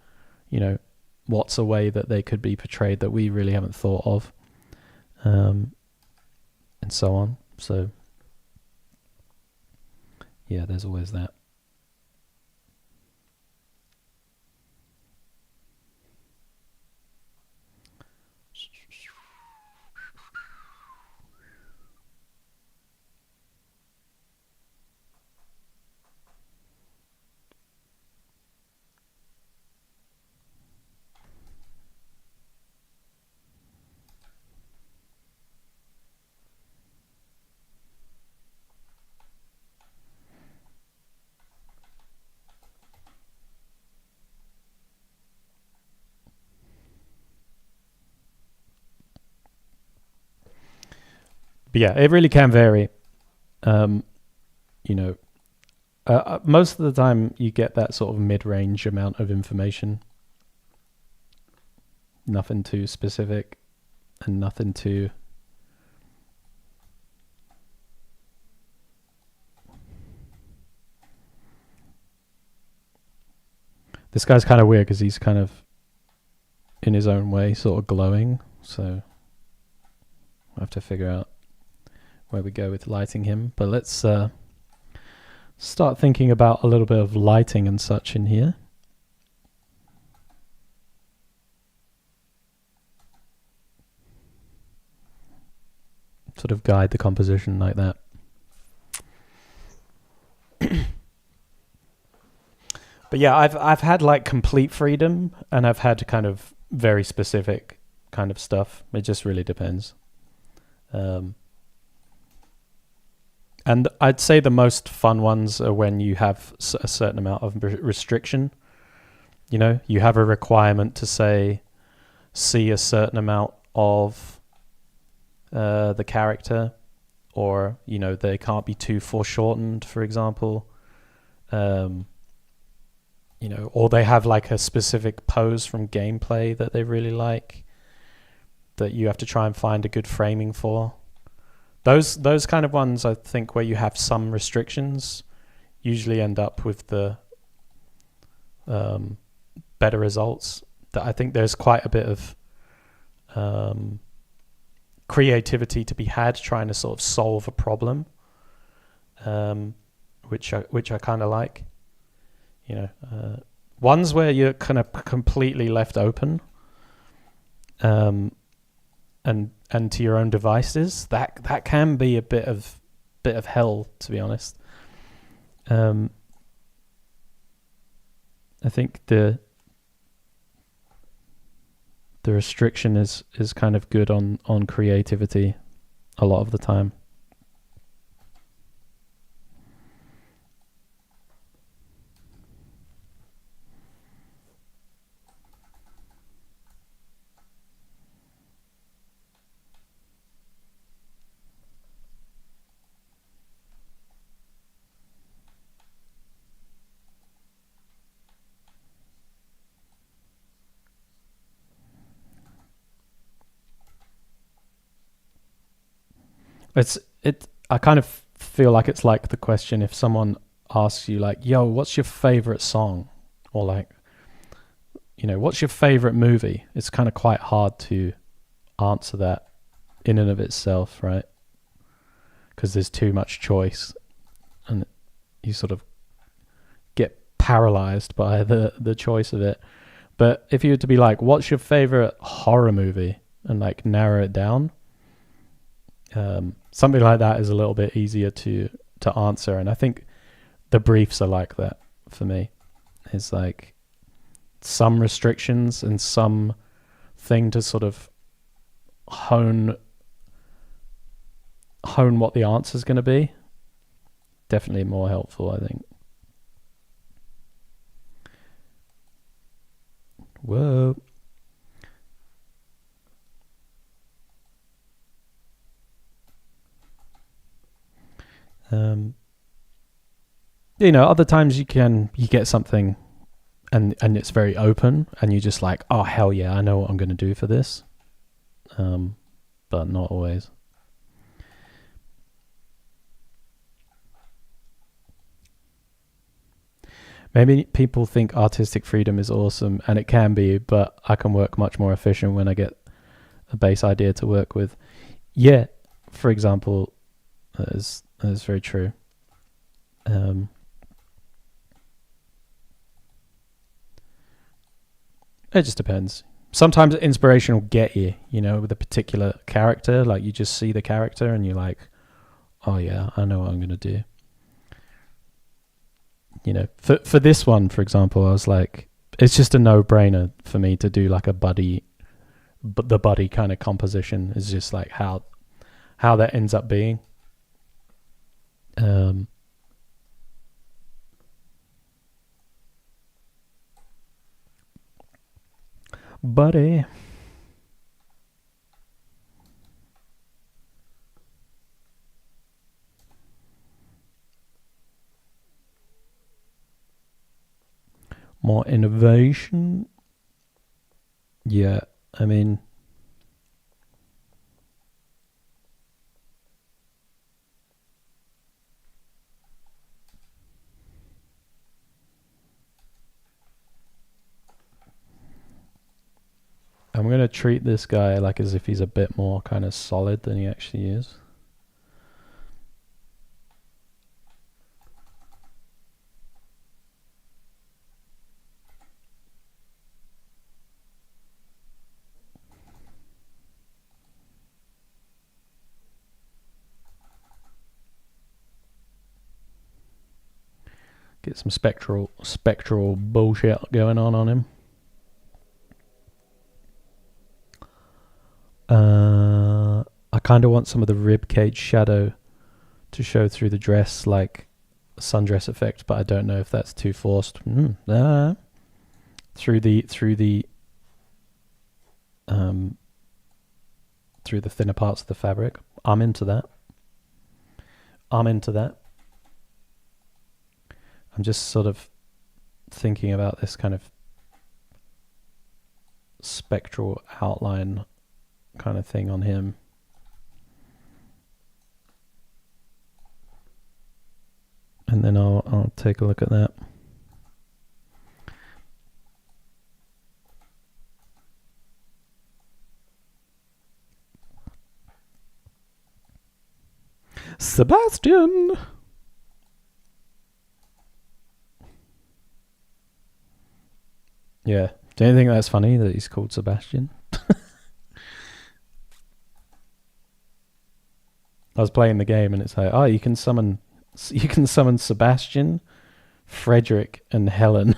what's a way that they could be portrayed that we really haven't thought of, and so on. So yeah, there's always that. But yeah, it really can vary. Most of the time you get that sort of mid-range amount of information. Nothing too specific and nothing too... This guy's kind of weird because he's kind of, in his own way, sort of glowing. So I have to figure out where we go with lighting him. But let's start thinking about a little bit of lighting and such in here. Sort of guide the composition like that. But yeah, I've had like complete freedom, and I've had kind of very specific kind of stuff. It just really depends. And I'd say the most fun ones are when you have a certain amount of restriction. You have a requirement to see a certain amount of the character, or they can't be too foreshortened, for example. or they have like a specific pose from gameplay that they really like that you have to try and find a good framing for. Those kind of ones, I think, where you have some restrictions, usually end up with the better results. That I think there's quite a bit of creativity to be had trying to sort of solve a problem, which I kind of like. Ones where you're kind of completely left open, and to your own devices, that can be a bit of hell, to be honest. I think the restriction is kind of good on creativity a lot of the time. I kind of feel like it's like the question if someone asks you like, yo, what's your favorite song? Or like, what's your favorite movie? It's kind of quite hard to answer that in and of itself, right? Because there's too much choice and you sort of get paralyzed by the choice of it. But if you were to be like, what's your favorite horror movie? And like narrow it down, something like that is a little bit easier to answer. And I think the briefs are like that for me. It's like some restrictions and some thing to sort of hone what the answer is going to be. Definitely more helpful, I think. Whoa. Other times you get something and it's very open and you're just like, oh hell yeah, I know what I'm going to do for this. But not always. Maybe people think artistic freedom is awesome, and it can be, but I can work much more efficient when I get a base idea to work with. Yeah, for example, that is very true. It just depends. Sometimes inspiration will get you, with a particular character. Like you just see the character and you're like, oh yeah, I know what I'm going to do. For this one, for example, I was like, it's just a no-brainer for me to do like a buddy, but the buddy kind of composition is just like how that ends up being. Buddy. More innovation. Yeah, I mean, I'm going to treat this guy like as if he's a bit more kind of solid than he actually is. Get some spectral bullshit going on him. I kind of want some of the rib cage shadow to show through the dress, like a sundress effect, but I don't know if that's too forced. Through the thinner parts of the fabric. I'm into that. I'm just sort of thinking about this kind of spectral outline kind of thing on him. And then I'll take a look at that. Sebastian! Yeah. Do you think that's funny that he's called Sebastian? I was playing the game and it's like, oh, you can summon Sebastian, Frederick, and Helen.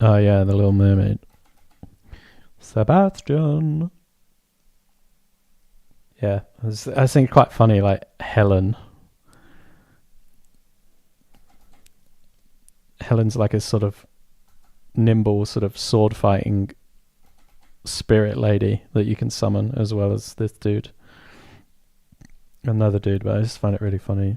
Oh yeah, the Little Mermaid. Sebastian. Yeah, I think quite funny, like Helen. Helen's like a sort of nimble, sort of sword fighting spirit lady that you can summon, as well as this dude. Another dude, but I just find it really funny.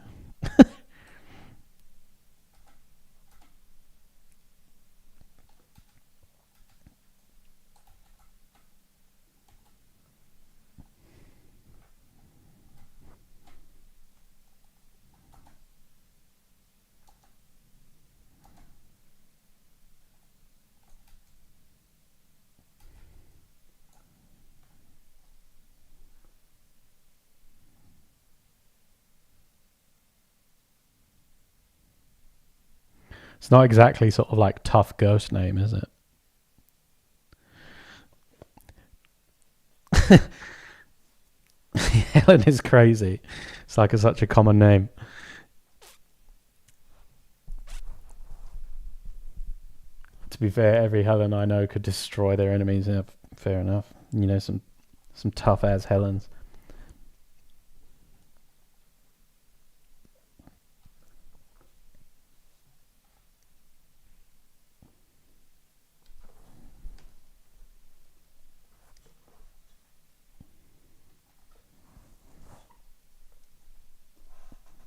It's not exactly sort of like tough ghost name, is it? Helen is crazy. It's like such a common name. To be fair, every Helen I know could destroy their enemies. Yeah, fair enough. You know, some tough ass Helens.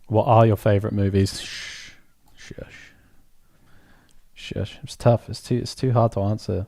What are your favourite movies? Shh. Shush. Shush. It's tough. It's too hard to answer.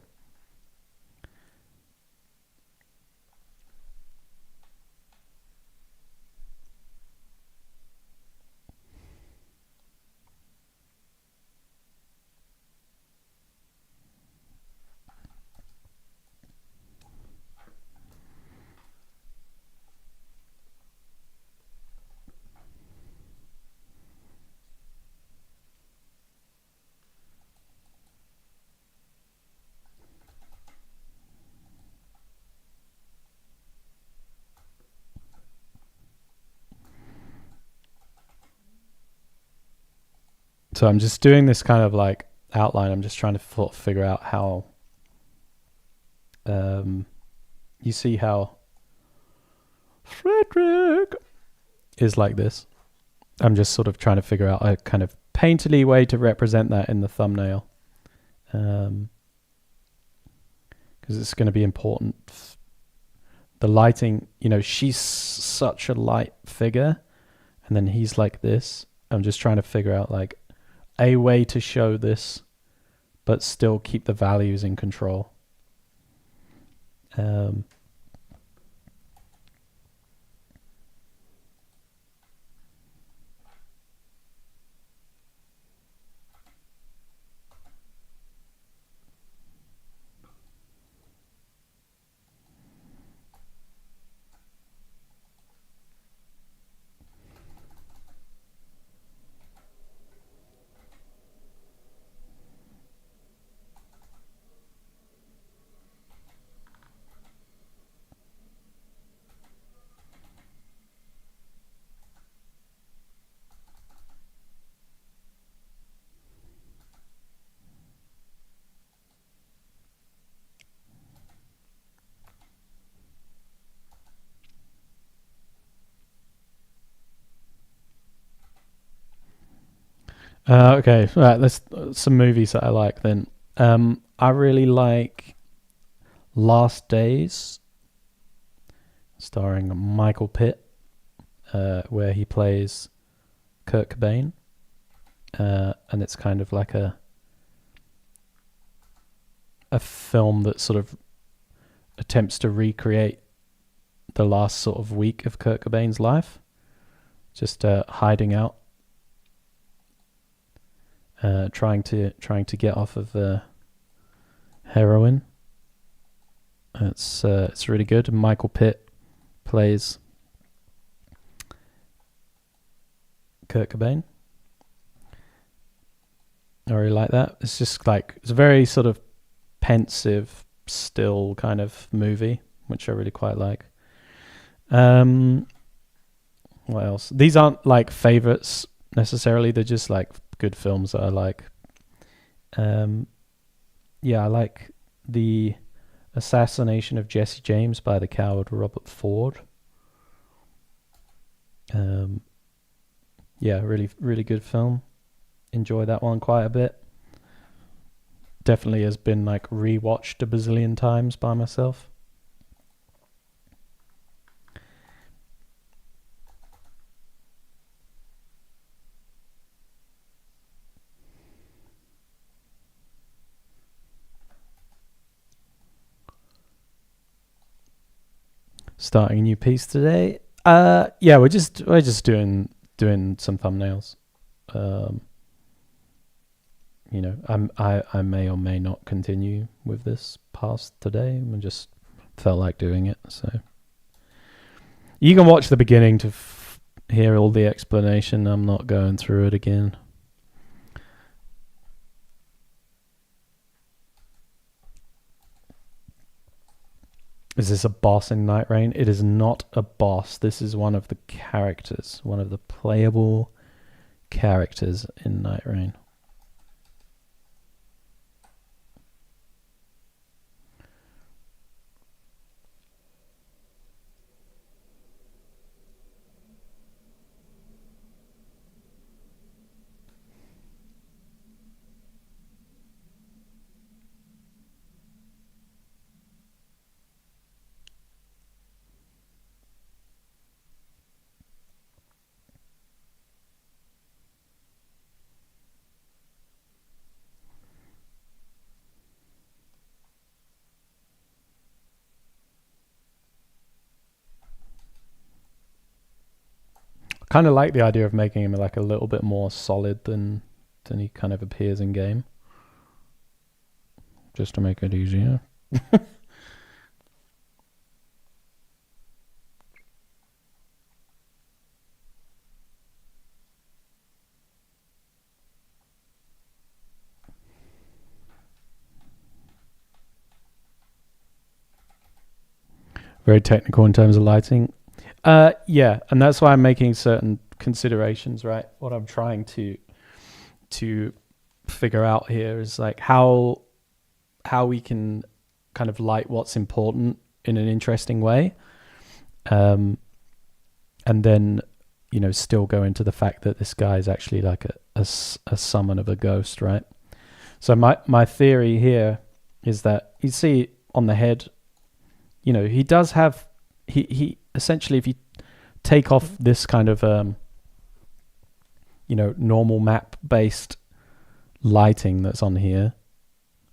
So I'm just doing this kind of like outline. I'm just trying to figure out how. You see how Frederick is like this. I'm just sort of trying to figure out a kind of painterly way to represent that in the thumbnail. Because it's going to be important. The lighting, you know, she's such a light figure, and then he's like this. I'm just trying to figure out like a way to show this, but still keep the values in control. Okay, right. Let's some movies that I like then. I really like Last Days, starring Michael Pitt, where he plays Kurt Cobain, and it's kind of like a film that sort of attempts to recreate the last sort of week of Kurt Cobain's life, just hiding out, trying to get off of heroin. It's really good. Michael Pitt plays Kurt Cobain. I really like that. It's just like it's a very sort of pensive, still kind of movie, which I really quite like. What else? These aren't like favorites necessarily. They're just like good films that I like. Yeah, I like The Assassination of Jesse James by the coward Robert Ford. Yeah, really, really good film. Enjoy that one quite a bit. Definitely has been like rewatched a bazillion times by myself. Starting a new piece today. Yeah, we're just doing some thumbnails. I may or may not continue with this past today. I just felt like doing it. So you can watch the beginning to hear all the explanation. I'm not going through it again. Is this a boss in Night Rain? It is not a boss. This is one of the characters, one of the playable characters in Night Rain. Kind of like the idea of making him like a little bit more solid than he kind of appears in game, just to make it easier. Very technical in terms of lighting. Yeah, and that's why I'm making certain considerations, right? What I'm trying to figure out here is like how we can kind of light what's important in an interesting way, and then still go into the fact that this guy is actually like a summon of a ghost, right? So my theory here is that you see on the head, he does have he essentially, if you take off this kind of normal map based lighting that's on here,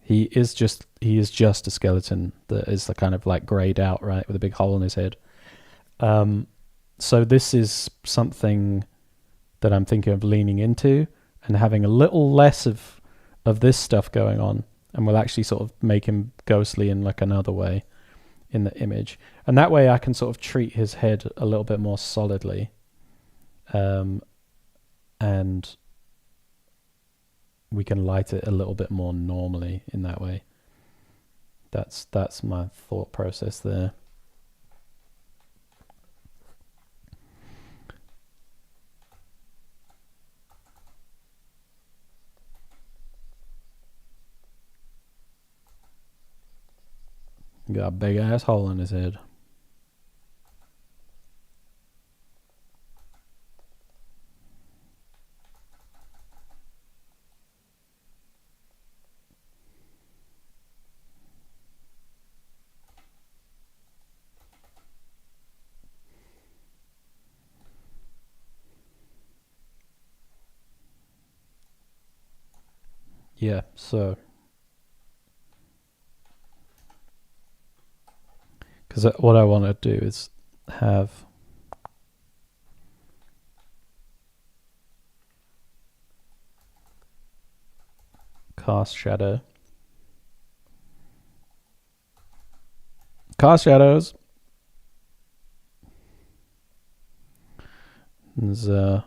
he is just a skeleton that is the kind of like grayed out, right, with a big hole in his head. So this is something that I'm thinking of leaning into and having a little less of this stuff going on, and will actually sort of make him ghostly in like another way in the image, and that way I can sort of treat his head a little bit more solidly, and we can light it a little bit more normally in that way. That's my thought process there. Got a big ass hole in his head. Yeah, so because what I want to do is have cast shadow. Cast shadows. There's, if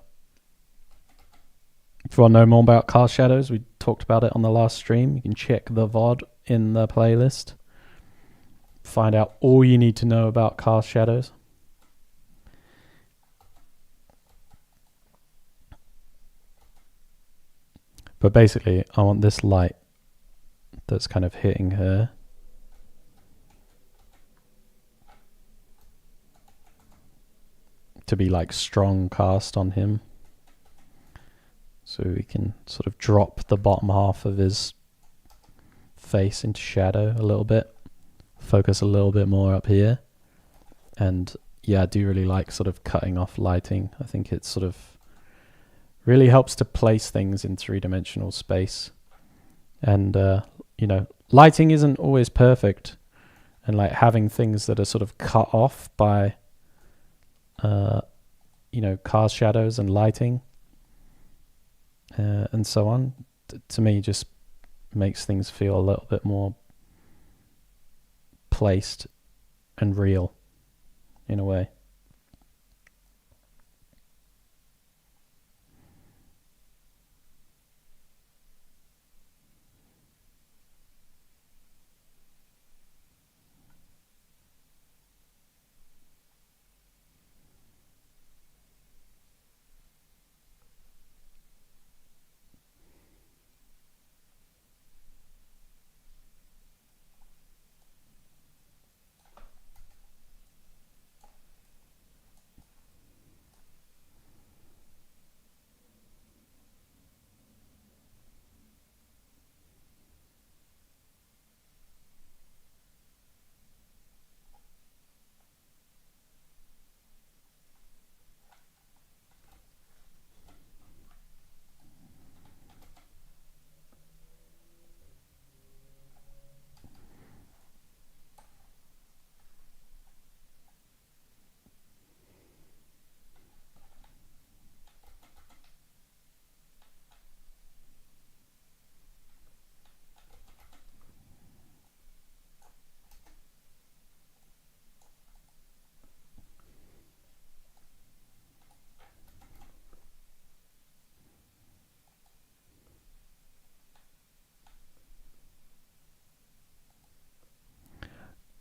you want to know more about cast shadows, we talked about it on the last stream. You can check the VOD in the playlist. Find out all you need to know about cast shadows. But basically, I want this light that's kind of hitting her to be like strong cast on him. So we can sort of drop the bottom half of his face into shadow a little bit. Focus a little bit more up here. And yeah, I do really like sort of cutting off lighting. I think it sort of really helps to place things in three-dimensional space. And, you know, lighting isn't always perfect. And like having things that are sort of cut off by, you know, cast shadows and lighting and so on, to me just makes things feel a little bit more placed and real in a way.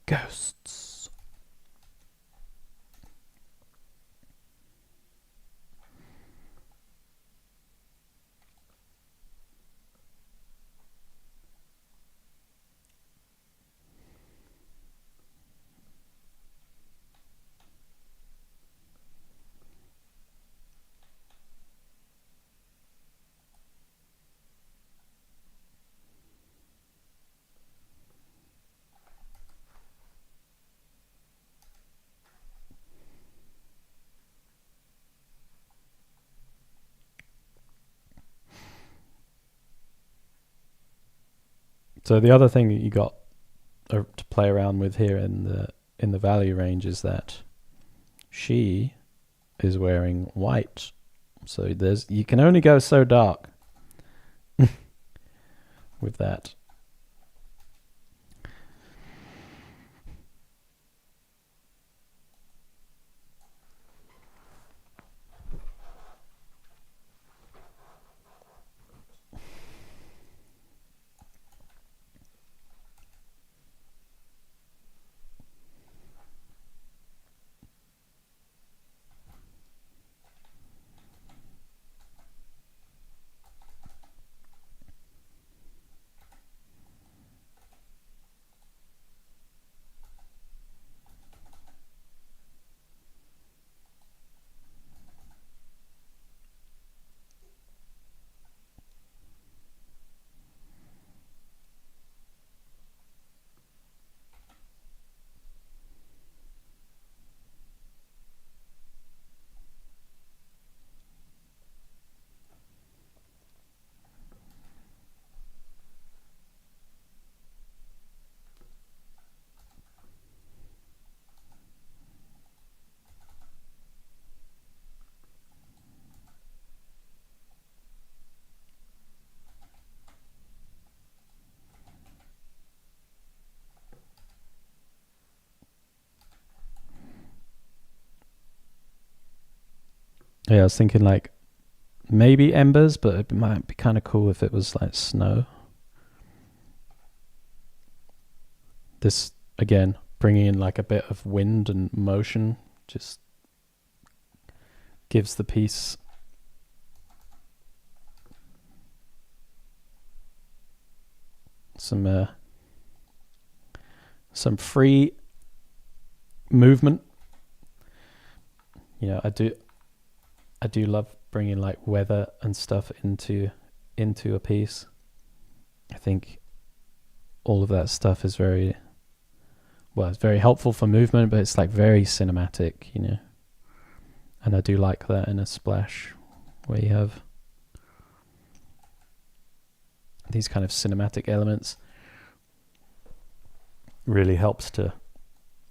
Ghosts. So the other thing that you got to play around with here in the value range is that she is wearing white. So you can only go so dark with that. Yeah, I was thinking like maybe embers, but it might be kind of cool if it was like snow. This, again, bringing in like a bit of wind and motion just gives the piece some free movement. You know, I do love bringing like weather and stuff into a piece. I think all of that stuff is very, well, it's very helpful for movement, but it's like very cinematic, you know. And I do like that in a splash where you have these kind of cinematic elements. Really helps to,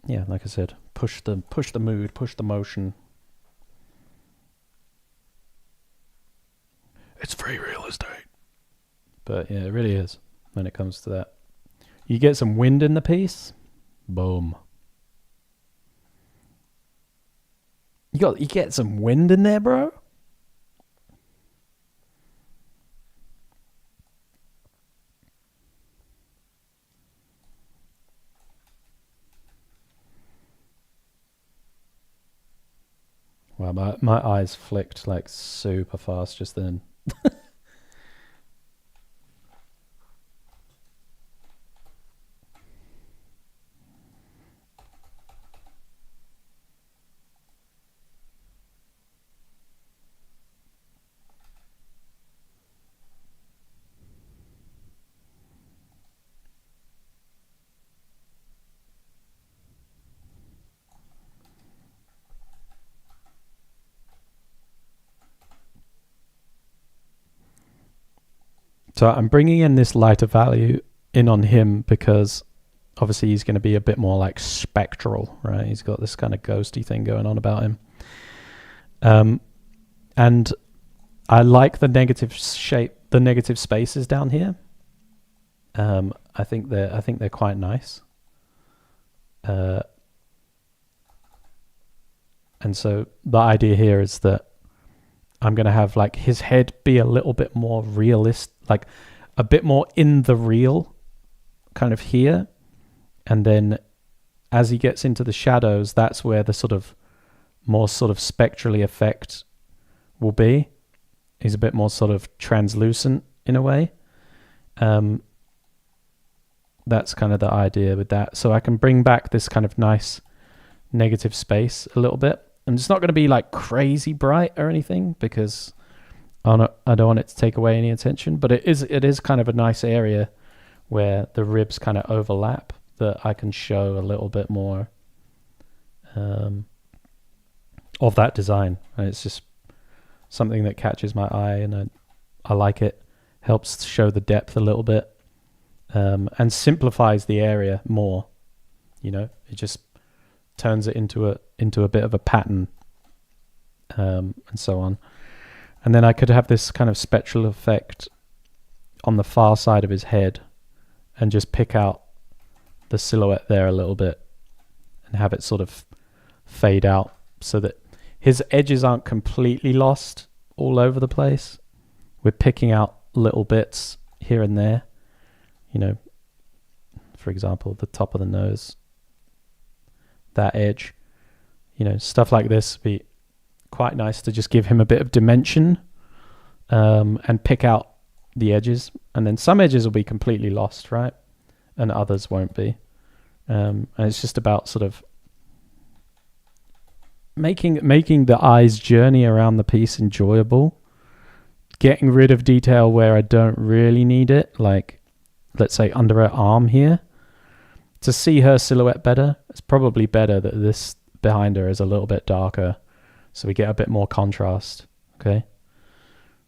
yeah, like I said, push the mood, push the motion. It's free real estate. But yeah, it really is when it comes to that. You get some wind in the piece, boom. You get some wind in there, bro. Wow, my eyes flicked like super fast just then. So I'm bringing in this lighter value in on him because obviously he's going to be a bit more like spectral, right? He's got this kind of ghosty thing going on about him. And I like the negative shape, the negative spaces down here. I think they're quite nice. And so the idea here is that I'm going to have like his head be a little bit more realist, like a bit more in the real kind of here. And then as he gets into the shadows, that's where the sort of more sort of spectrally effect will be. He's a bit more sort of translucent in a way. That's kind of the idea with that. So I can bring back this kind of nice negative space a little bit. And it's not going to be like crazy bright or anything because I don't want it to take away any attention. But it is kind of a nice area where the ribs kind of overlap that I can show a little bit more of that design. And it's just something that catches my eye and I like it. Helps show the depth a little bit and simplifies the area more. You know, it just turns it into a bit of a pattern and so on. And then I could have this kind of spectral effect on the far side of his head and just pick out the silhouette there a little bit and have it sort of fade out so that his edges aren't completely lost all over the place. We're picking out little bits here and there, you know, for example, the top of the nose, that edge, you know, stuff like this would be quite nice to just give him a bit of dimension and pick out the edges. And then some edges will be completely lost, right? And others won't be. And it's just about sort of making the eye's journey around the piece enjoyable, getting rid of detail where I don't really need it, like let's say under her arm here. To see her silhouette better, it's probably better that this behind her is a little bit darker so we get a bit more contrast, okay?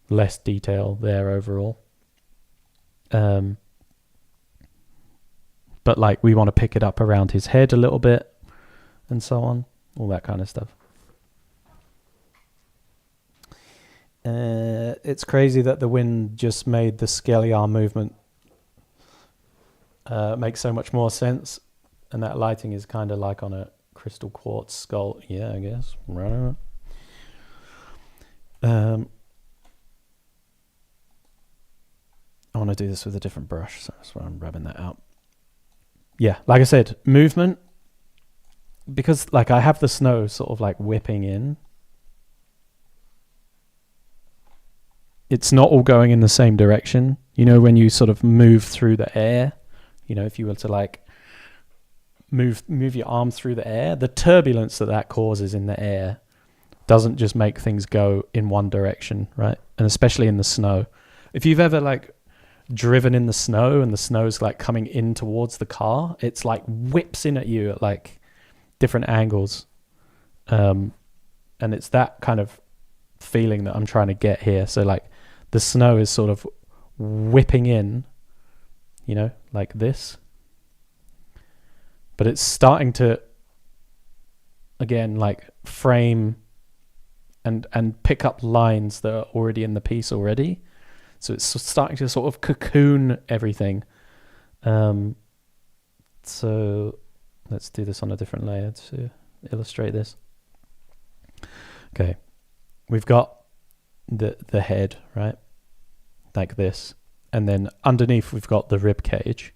Less detail there overall. But like we want to pick it up around his head a little bit and so on, all that kind of stuff. It's crazy that the wind just made the scaly arm movement make so much more sense, and that lighting is kind of like on a crystal quartz skull. Yeah, I guess. Right. I want to do this with a different brush, so that's why I'm rubbing that out. Yeah, like I said, movement, because like I have the snow sort of like whipping in. It's not all going in the same direction. You know, when you sort of move through the air, you know, if you were to like move your arm through the air, the turbulence that causes in the air doesn't just make things go in one direction, right? And especially in the snow. If you've ever like driven in the snow and the snow's like coming in towards the car, it's like whips in at you at like different angles. And it's that kind of feeling that I'm trying to get here. So like the snow is sort of whipping in, you know, like this. But it's starting to, again, like frame and pick up lines that are already in the piece already. So it's starting to sort of cocoon everything. So let's do this on a different layer to illustrate this. Okay, we've got the head, right? Like this. And then underneath we've got the rib cage.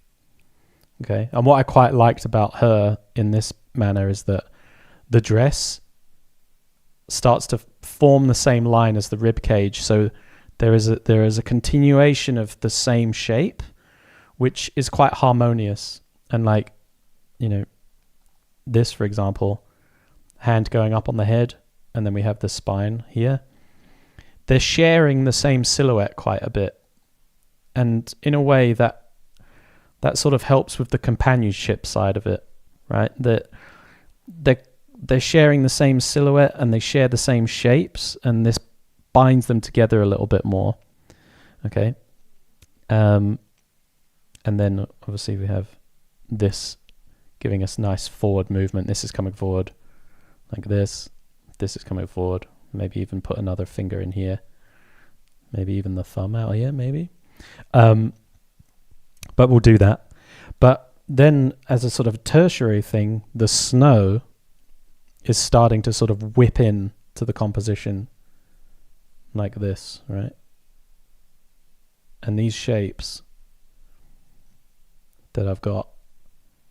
Okay, and what I quite liked about her in this manner is that the dress starts to form the same line as the rib cage, so there is a continuation of the same shape, which is quite harmonious. And like, you know, this, for example, hand going up on the head, and then we have the spine here. They're sharing the same silhouette quite a bit, and in a way that sort of helps with the companionship side of it, right? That they're sharing the same silhouette and they share the same shapes, and this binds them together a little bit more. Okay. And then obviously we have this giving us nice forward movement. This is coming forward like this. This is coming forward. Maybe even put another finger in here. Maybe even the thumb out here, maybe. But we'll do that. But then as a sort of tertiary thing, the snow is starting to sort of whip in to the composition like this, right? And these shapes that I've got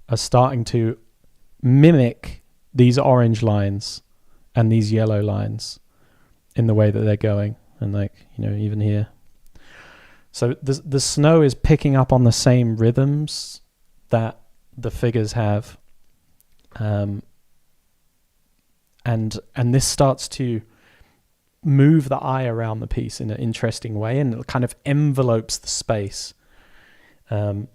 are starting to mimic these orange lines and these yellow lines in the way that they're going. And like, you know, even here. So the snow is picking up on the same rhythms that the figures have. And this starts to move the eye around the piece in an interesting way, and it kind of envelopes the space. And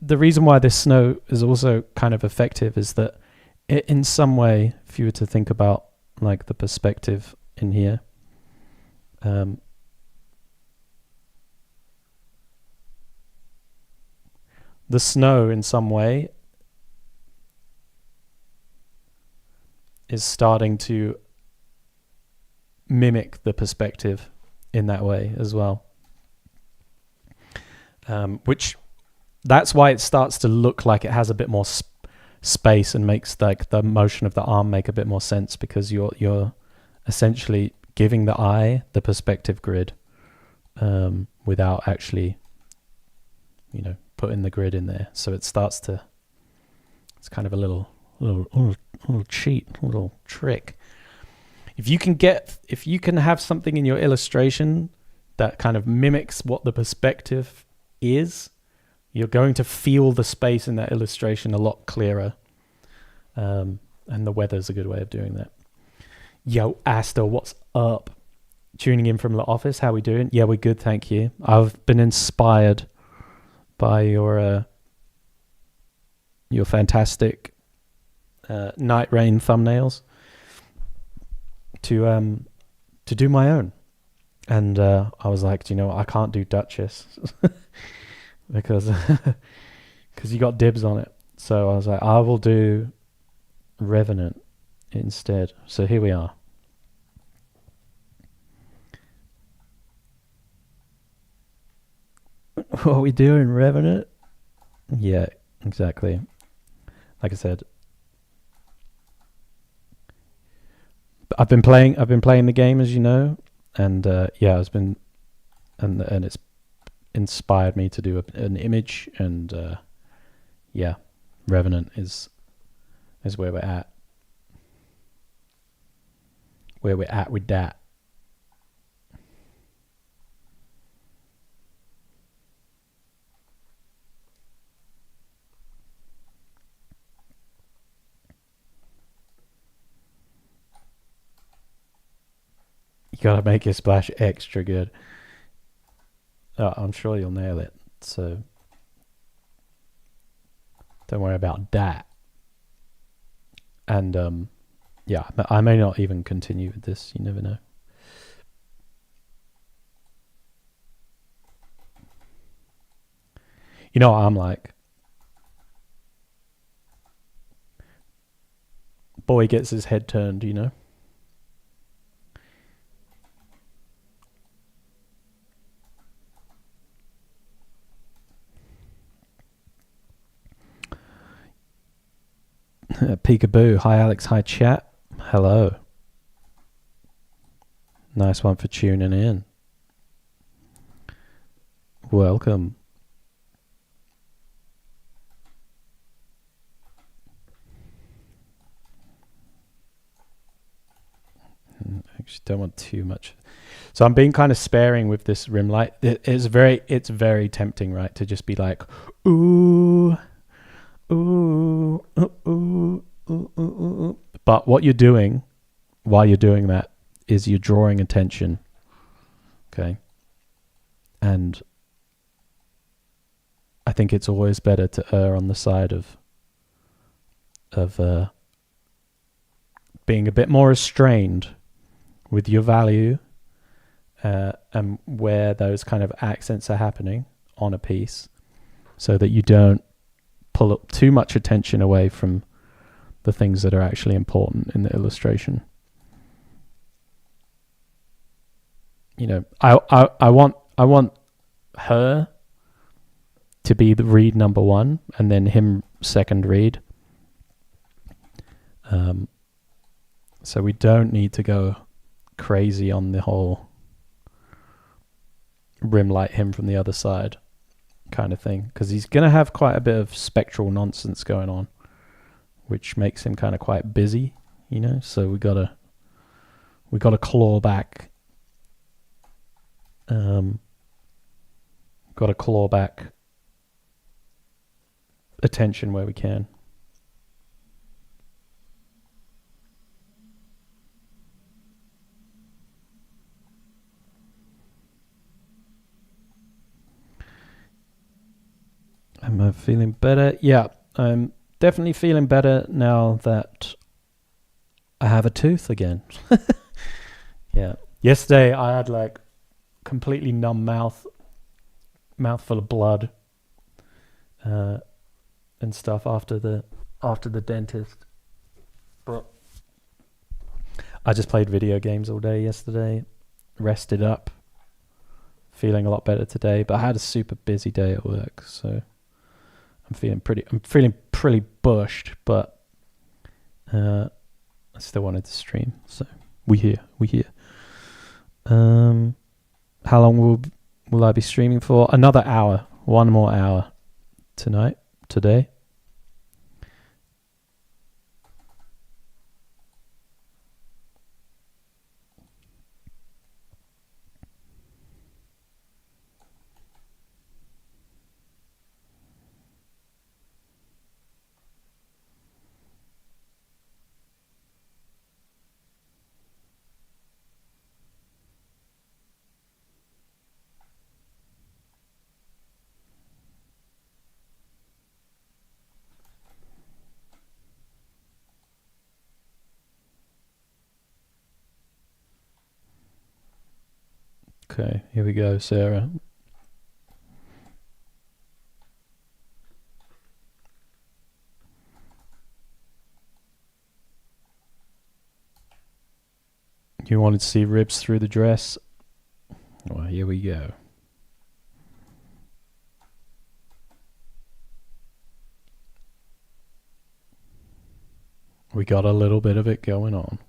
the reason why this snow is also kind of effective is that it, in some way, if you were to think about like the perspective in here, the snow in some way is starting to mimic the perspective in that way as well. Which that's why it starts to look like it has a bit more space and makes like the motion of the arm make a bit more sense, because you're essentially giving the eye the perspective grid without actually, you know, putting the grid in there. So it starts to, it's kind of a little cheat, a little trick. If you can have something in your illustration that kind of mimics what the perspective is, you're going to feel the space in that illustration a lot clearer. And the weather's a good way of doing that. Yo, Asta, what's up? Tuning in from the office. How we doing? Yeah, we're good, thank you. I've been inspired by your fantastic night rain thumbnails to do my own. And I was like, do you know what? I can't do Duchess because you got dibs on it. So I was like, I will do Revenant instead. So here we are. What are we doing, Revenant? Yeah, exactly. Like I said. I've been playing the game, as you know, and yeah, it's been and it's inspired me to do an image, and yeah, Revenant is where we're at. Where we're at with that. You gotta make your splash extra good. Oh, I'm sure you'll nail it. So don't worry about that. And yeah, I may not even continue with this. You never know. You know what I'm like? Boy gets his head turned, you know? Peekaboo. Hi, Alex. Hi, chat. Hello. Nice one for tuning in. Welcome. Actually, don't want too much. So I'm being kind of sparing with this rim light. It's very tempting, right, to just be like, ooh, ooh, ooh, ooh, ooh, ooh, ooh. But what you're doing while you're doing that is you're drawing attention. Okay. And I think it's always better to err on the side of being a bit more restrained with your value and where those kind of accents are happening on a piece, so that you don't pull up too much attention away from the things that are actually important in the illustration. You know, I want her to be the read number one, and then him second read. So we don't need to go crazy on the whole rim light him from the other side kind of thing, because he's going to have quite a bit of spectral nonsense going on, which makes him kind of quite busy, you know. So we gotta claw back. Got to claw back attention where we can. Am I feeling better? Yeah, I'm definitely feeling better now that I have a tooth again. Yeah. Yesterday I had like completely numb mouth full of blood and stuff after the dentist. But I just played video games all day yesterday, rested up, feeling a lot better today, but I had a super busy day at work, so I'm feeling pretty bushed, but I still wanted to stream, so we here. How long will I be streaming for? Another hour. One more hour today. Okay, here we go, Sarah. You wanted to see ribs through the dress? Well, here we go. We got a little bit of it going on.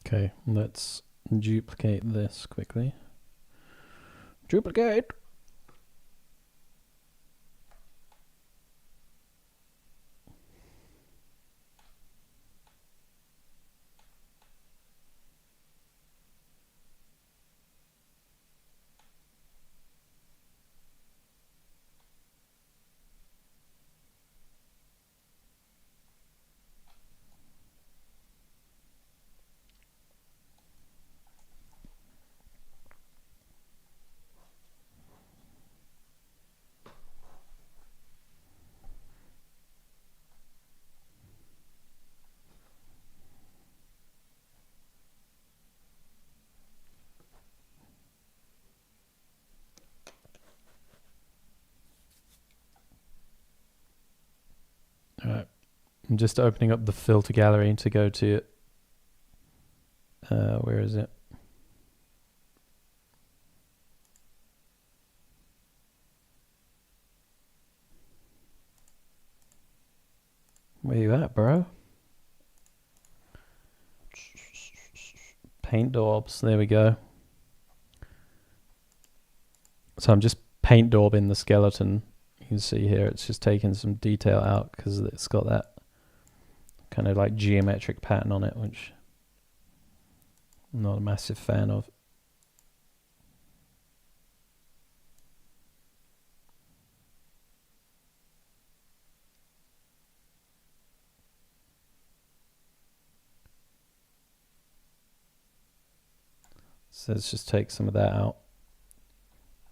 Okay, let's duplicate this quickly. Duplicate! Alright, I'm just opening up the filter gallery to go to, where is it? Where you at, bro? Paint daubs, there we go. So I'm just paint daubing the skeleton. You can see here it's just taking some detail out because it's got that kind of like geometric pattern on it, which I'm not a massive fan of. So let's just take some of that out.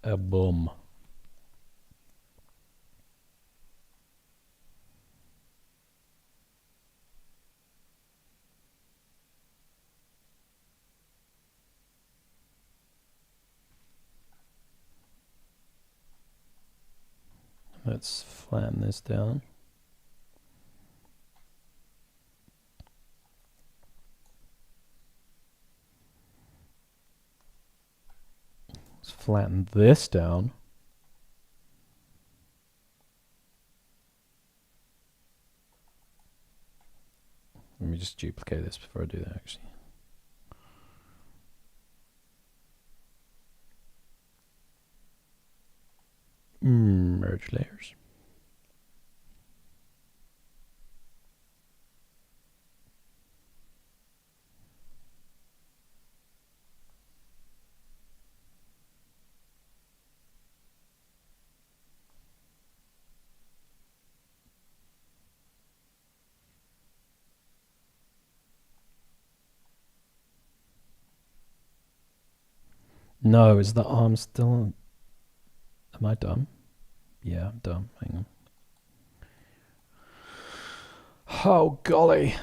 Boom. Let's flatten this down. Let's flatten this down. Let me just duplicate this before I do that, actually. Merge layers. No, is the arm still... Am I dumb? Yeah, I'm dumb. Hang on. Oh, golly.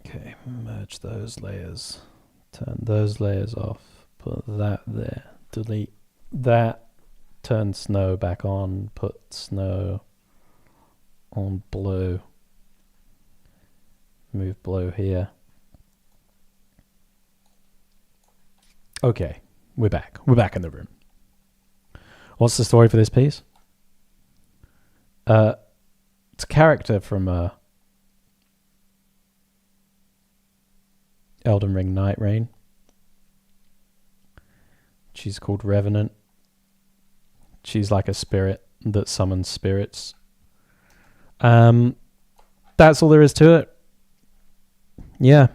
Okay, merge those layers. Turn those layers off. Put that there. Delete that. Turn snow back on. Put snow on blue. Move blue here. Okay, we're back. We're back in the room. What's the story for this piece? It's a character from Elden Ring Night Rain. She's called Revenant. She's like a spirit that summons spirits. That's all there is to it. Yeah.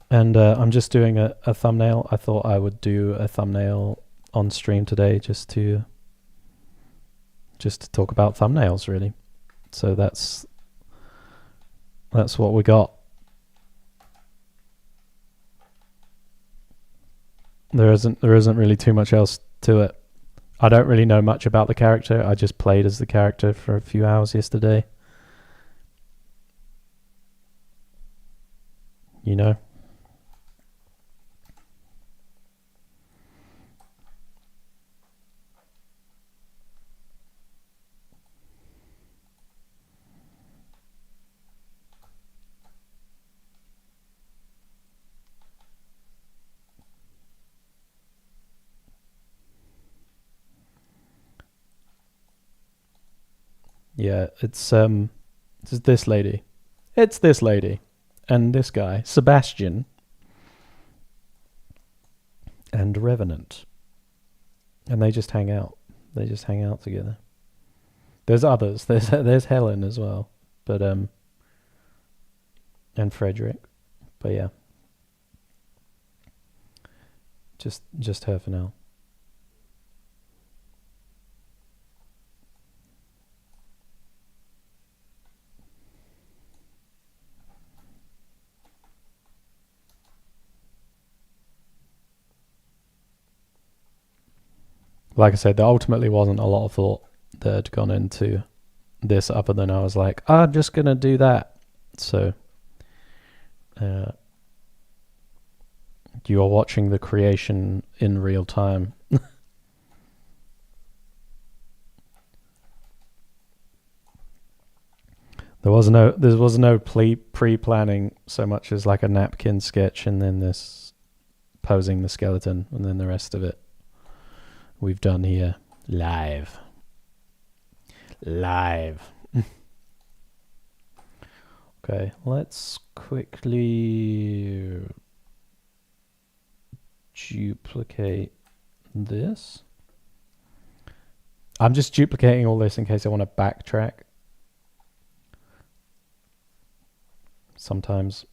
And I'm just doing a thumbnail. I thought I would do a thumbnail on stream today just to talk about thumbnails, really. So that's what we got. There isn't really too much else to it. I don't really know much about the character. I just played as the character for a few hours yesterday. You know? Yeah, it's this lady. It's this lady and this guy, Sebastian, and Revenant, and they just hang out. They just hang out together. There's others. There's Helen as well, but and Frederick, but yeah, just her for now. Like I said, there ultimately wasn't a lot of thought that had gone into this other than I was like, I'm just gonna do that. So you are watching the creation in real time. There was no pre-planning so much as like a napkin sketch and then this posing the skeleton and then the rest of it we've done here live. Okay, let's quickly duplicate this. I'm just duplicating all this in case I want to backtrack. Sometimes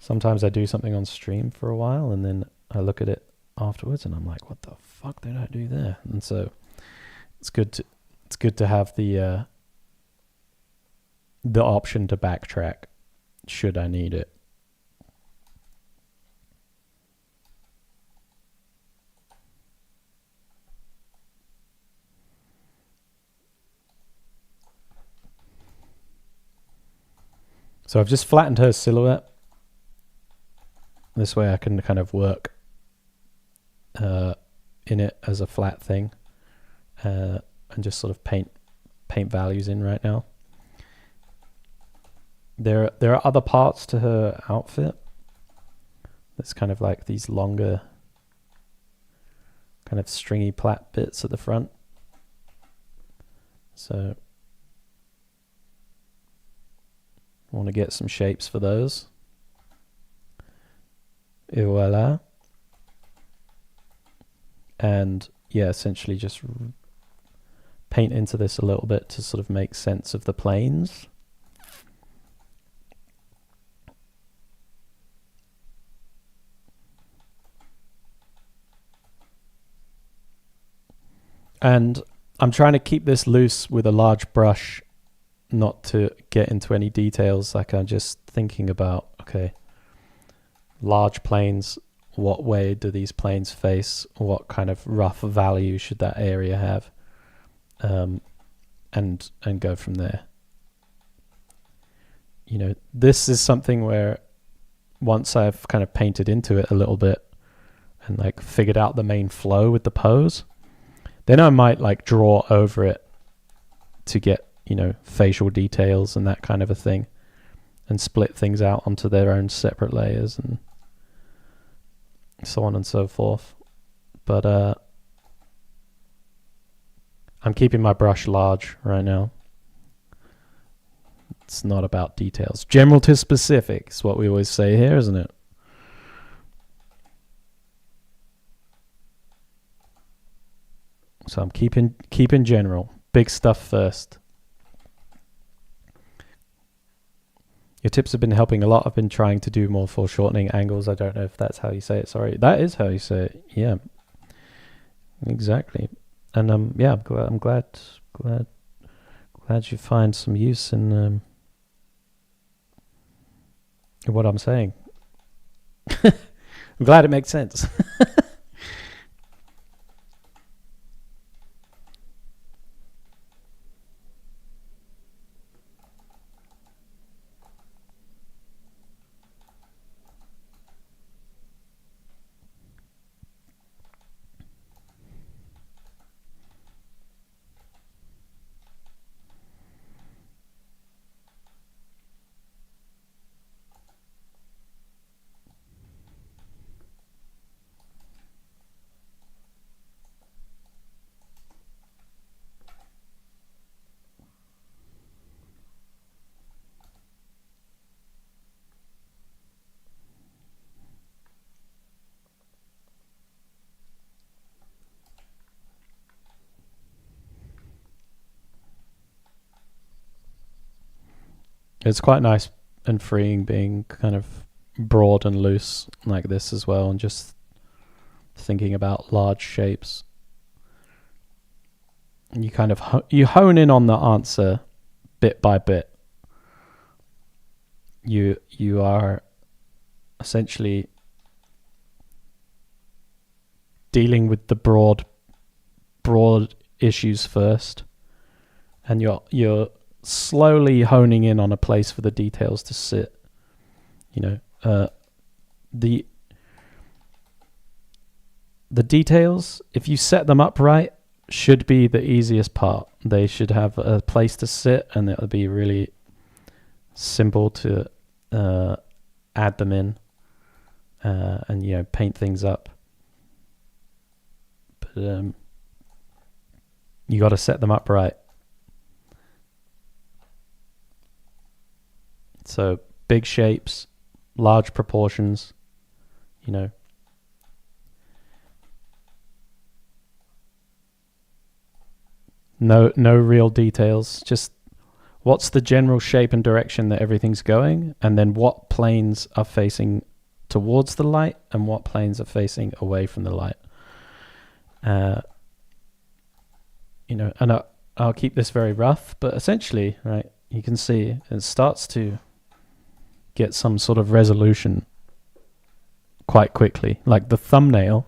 I do something on stream for a while and then I look at it afterwards and I'm like, what the fuck did I do there? And so it's good to have the option to backtrack should I need it. So I've just flattened her silhouette. This way I can kind of work in it as a flat thing and just sort of paint values in right now. There are other parts to her outfit. There's kind of like these longer kind of stringy plait bits at the front. So I want to get some shapes for those. Et voila. And yeah, essentially just paint into this a little bit to sort of make sense of the planes. And I'm trying to keep this loose with a large brush, not to get into any details. Like I'm just thinking about, okay, large planes, what way do these planes face? What kind of rough value should that area have? And go from there. You know, this is something where once I've kind of painted into it a little bit and like figured out the main flow with the pose, then I might like draw over it to get, you know, facial details and that kind of a thing, and split things out onto their own separate layers and so on and so forth. But I'm keeping my brush large right now. It's not about details. General to specific is what we always say here, isn't it? So I'm keeping general. Big stuff first. Your tips have been helping a lot. I've been trying to do more foreshortening angles. I don't know if that's how you say it. Sorry. That is how you say it. Yeah. Exactly. And yeah, I'm glad you find some use in what I'm saying. I'm glad it makes sense. It's quite nice and freeing being kind of broad and loose like this as well, and just thinking about large shapes. And you kind of you hone in on the answer bit by bit. You are essentially dealing with the broad issues first, and you're slowly honing in on a place for the details to sit. The details, if you set them up right, should be the easiest part. They should have a place to sit, and it'll be really simple to add them in and paint things up. But you got to set them up right. So big shapes, large proportions, no real details, just what's the general shape and direction that everything's going, and then what planes are facing towards the light and what planes are facing away from the light. And I'll keep this very rough, but essentially, right, you can see it starts to get some sort of resolution quite quickly. Like the thumbnail,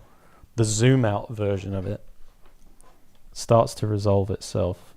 the zoom out version of it starts to resolve itself.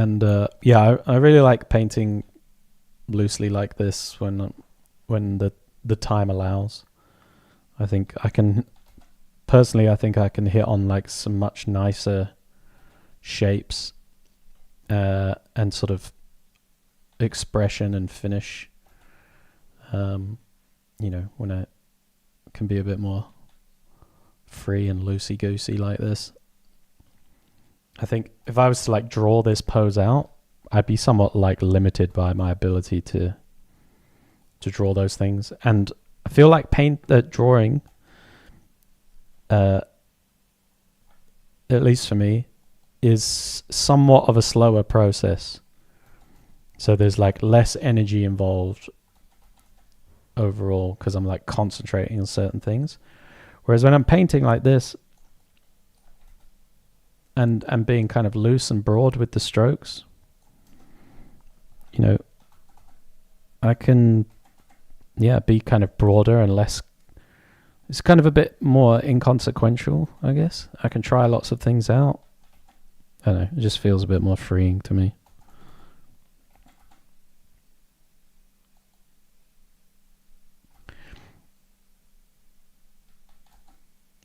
And I really like painting loosely like this when the time allows. I think I can hit on like some much nicer shapes and sort of expression and finish. When I can be a bit more free and loosey goosey like this. I think if I was to like draw this pose out, I'd be somewhat like limited by my ability to draw those things. And I feel like drawing, at least for me, is somewhat of a slower process. So there's like less energy involved overall because I'm like concentrating on certain things. Whereas when I'm painting like this, and being kind of loose and broad with the strokes, I can, be kind of broader and less. It's kind of a bit more inconsequential, I guess. I can try lots of things out. I don't know. It just feels a bit more freeing to me.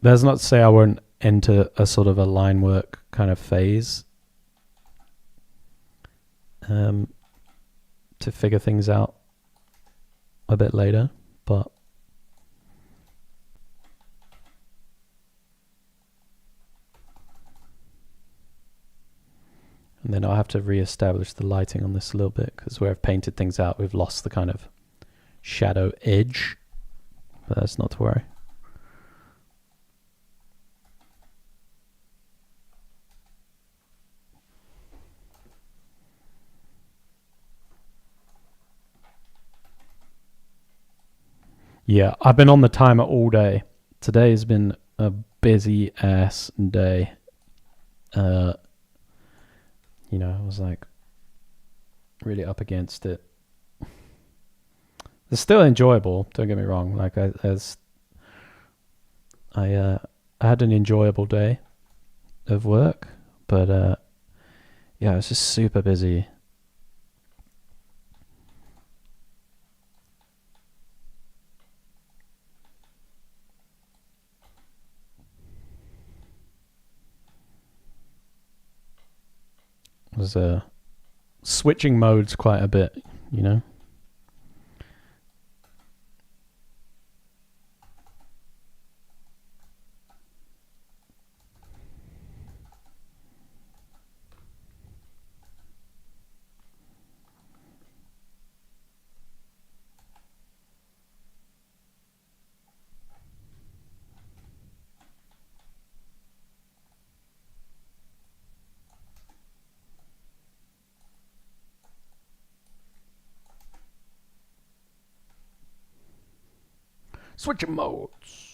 That's not to say I won't enter a sort of a line work kind of phase to figure things out a bit later, but and then I'll have to re-establish the lighting on this a little bit because where I've painted things out, we've lost the kind of shadow edge, but that's not to worry. Yeah, I've been on the timer all day. Today has been a busy ass day. Uh, I was like really up against it. It's still enjoyable. Don't get me wrong. Like I, uh, I had an enjoyable day of work, but yeah, I was just super busy. I was switching modes quite a bit. You know. Switching modes.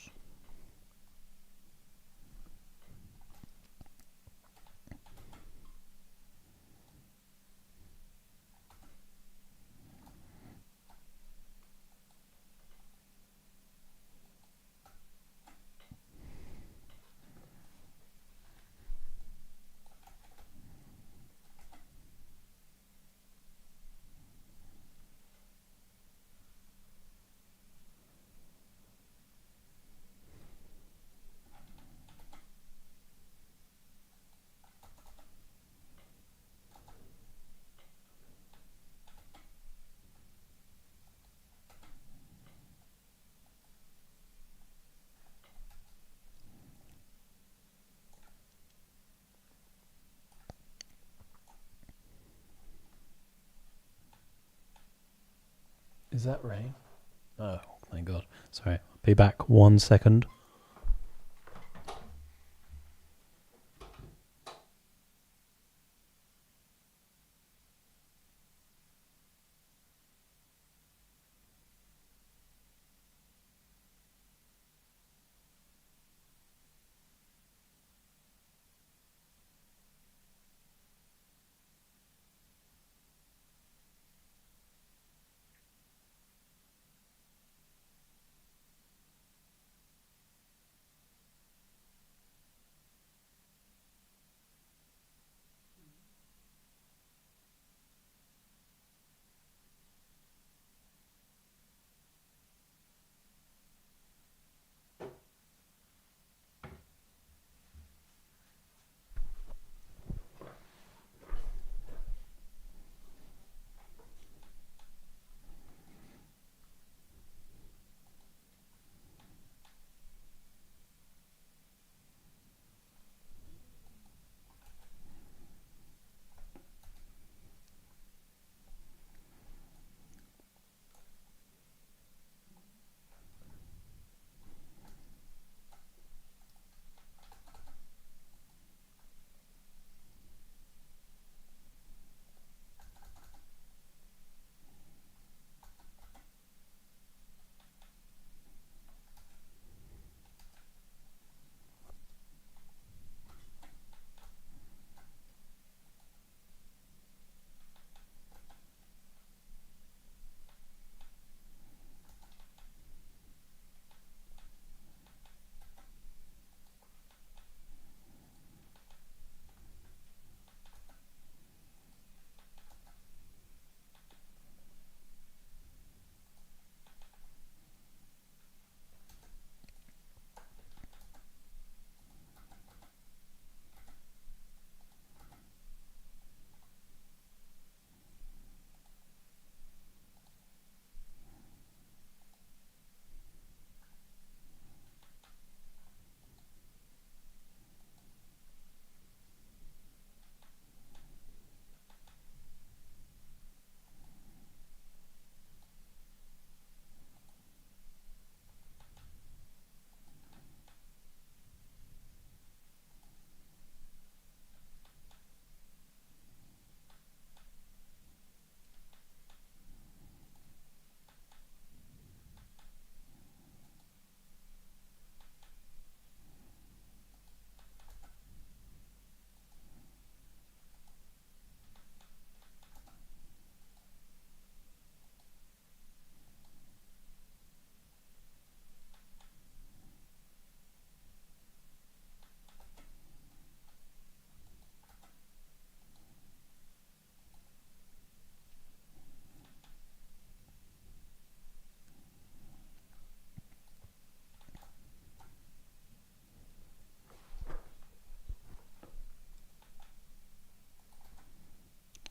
Is that rain? Oh, thank God. Sorry. I'll be back 1 second.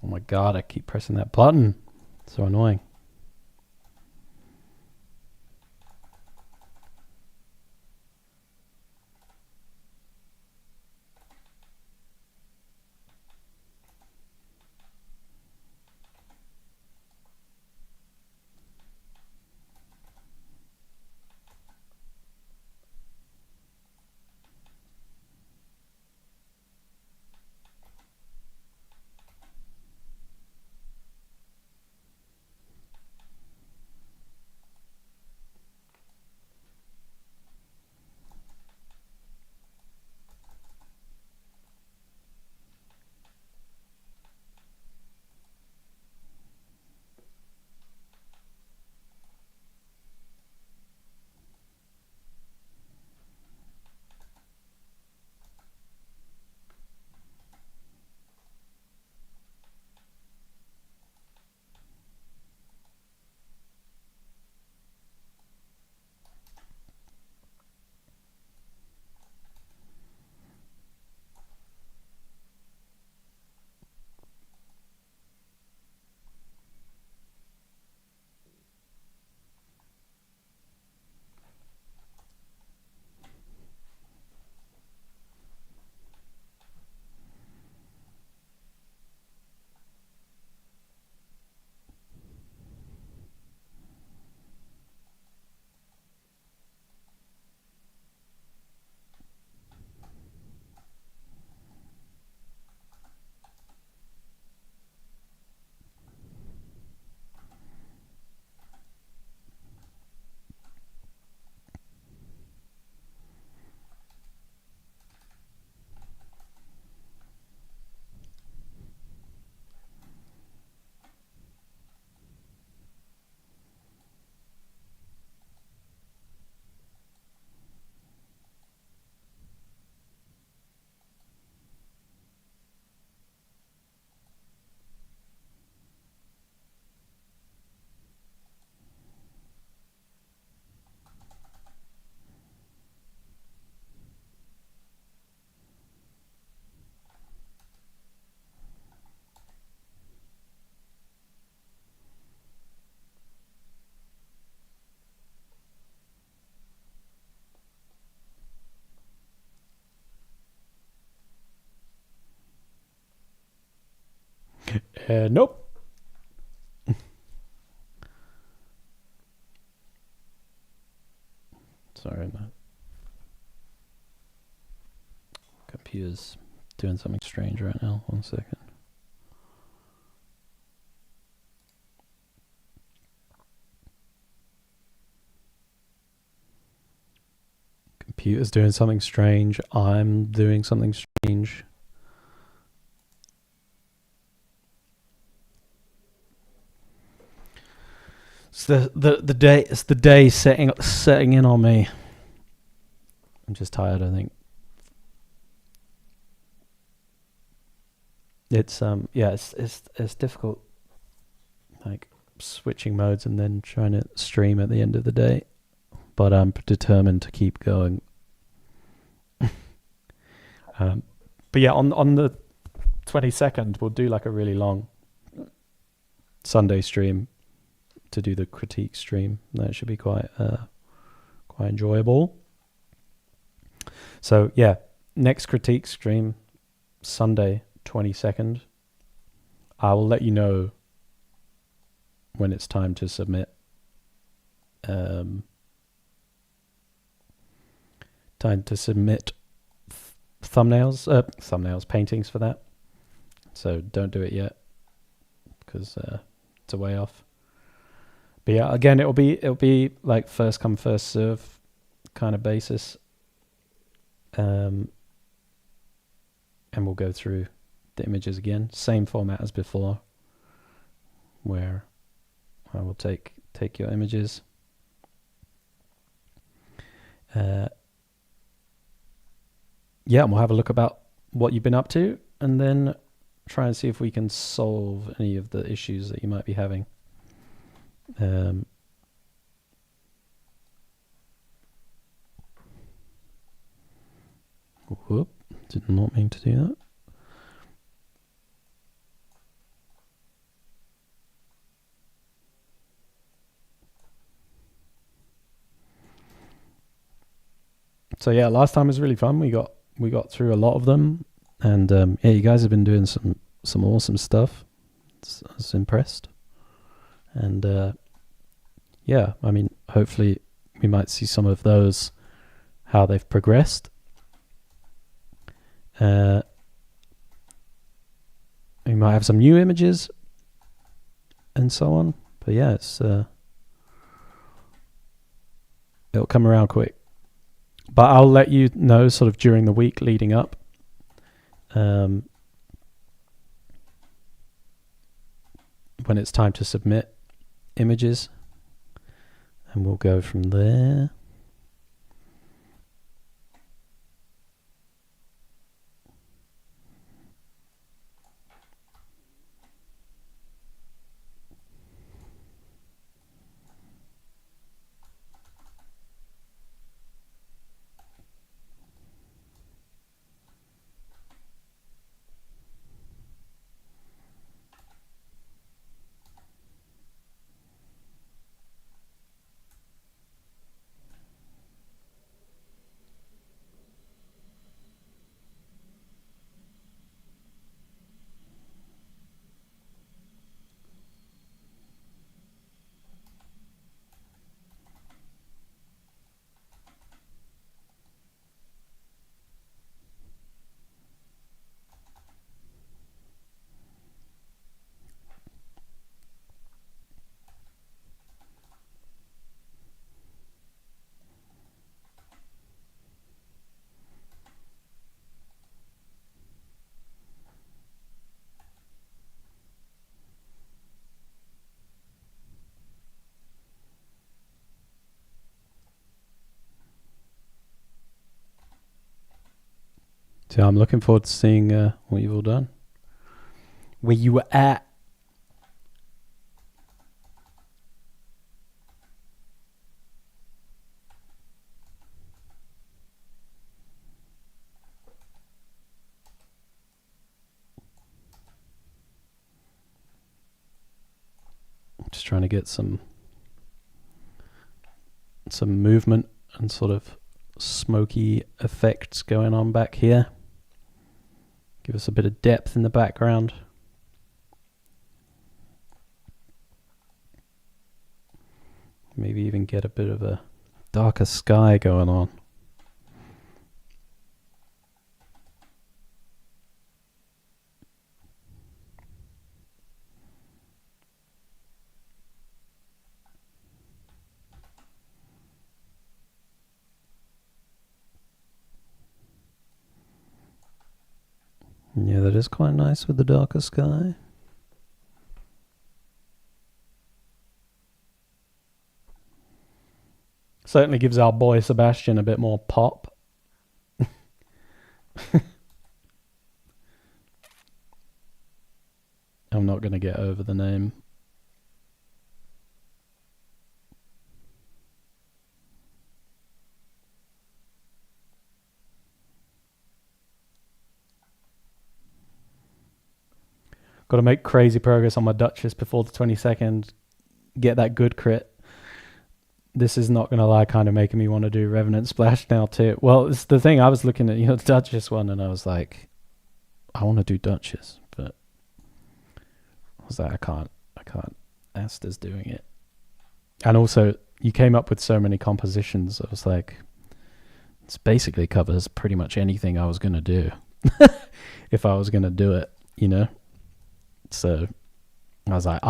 Oh my god, I keep pressing that button. So annoying. Nope. Sorry, my computer's doing something strange right now. 1 second. Computer's doing something strange. I'm doing something strange. It's the day setting in on me. I'm just tired, I think. It's it's difficult, like switching modes and then trying to stream at the end of the day. But I'm determined to keep going. But yeah, on the 22nd, we'll do like a really long Sunday stream to do the critique stream. That should be quite enjoyable. So yeah, next critique stream, Sunday 22nd. I will let you know when it's time to submit. Time to submit paintings for that. So don't do it yet because it's a way off. But yeah, again, it'll be like first come first serve kind of basis. And we'll go through the images again, same format as before, where I will take your images. Yeah, and we'll have a look about what you've been up to, and then try and see if we can solve any of the issues that you might be having. Whoop, did not mean to do that. So yeah, last time was really fun. We got through a lot of them, and yeah, you guys have been doing some awesome stuff. I was impressed, and yeah, I mean, hopefully we might see some of those, how they've progressed. We might have some new images and so on. But yeah, it'll come around quick. But I'll let you know sort of during the week leading up. When it's time to submit images, and we'll go from there. So I'm looking forward to seeing what you've all done. Where you were at. Just trying to get some movement and sort of smoky effects going on back here. Give us a bit of depth in the background. Maybe even get a bit of a darker sky going on. Yeah, that is quite nice with the darker sky. Certainly gives our boy Sebastian a bit more pop. I'm not going to get over the name. Got to make crazy progress on my Duchess before the 22nd. Get that good crit. This is not going to lie, kind of making me want to do Revenant Splash now too. Well, it's the thing, I was looking at the Duchess one and I was like, I want to do Duchess, but I was like, I can't. Asta's doing it. And also, you came up with so many compositions. I was like, this basically covers pretty much anything I was going to do if I was going to do it, So I was like,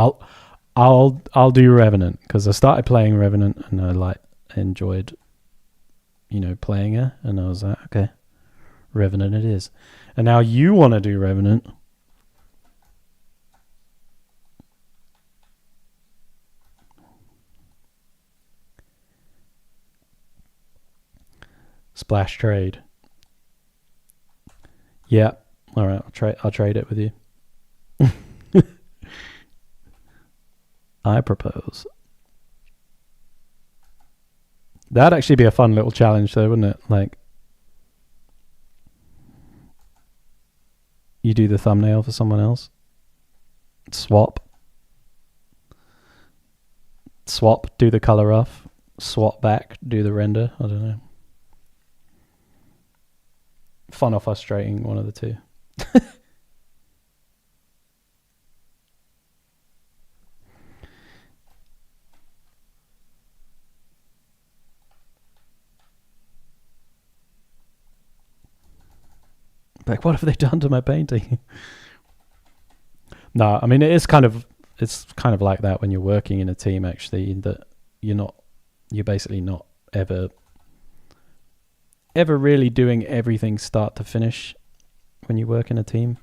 I'll do Revenant, because I started playing Revenant and I enjoyed, playing her, and I was like, okay, Revenant it is. And now you want to do Revenant. Splash trade. Yeah. All right. I'll trade it with you. I propose. That'd actually be a fun little challenge, though, wouldn't it? Like, you do the thumbnail for someone else. Swap, do the color off. Swap back, do the render. I don't know. Fun or frustrating, one of the two. Like, what have they done to my painting? No, I mean it's kind of like that when you're working in a team. Actually, that you're basically not ever really doing everything start to finish when you work in a team.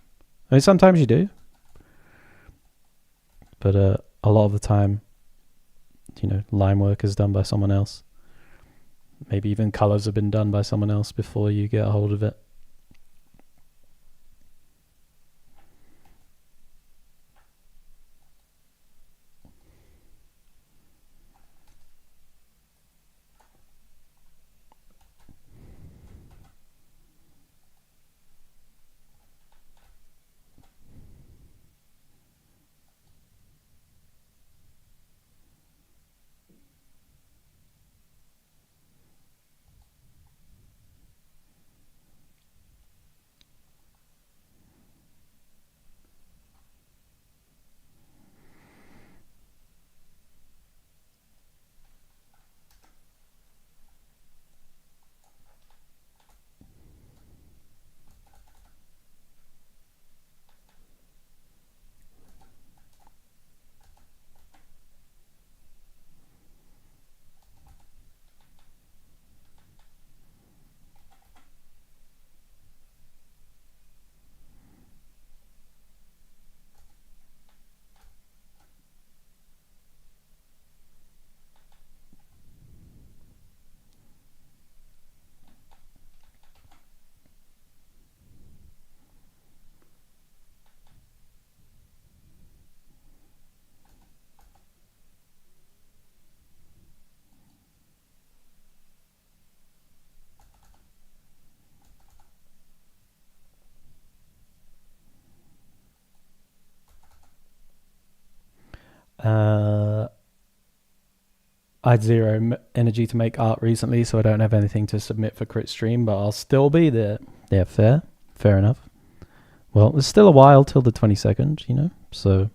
I mean, sometimes you do, but a lot of the time, line work is done by someone else. Maybe even colors have been done by someone else before you get a hold of it. I had zero energy to make art recently, so I don't have anything to submit for Crit Stream, but I'll still be there. Yeah, fair enough. Well, there's still a while till the 22nd, so,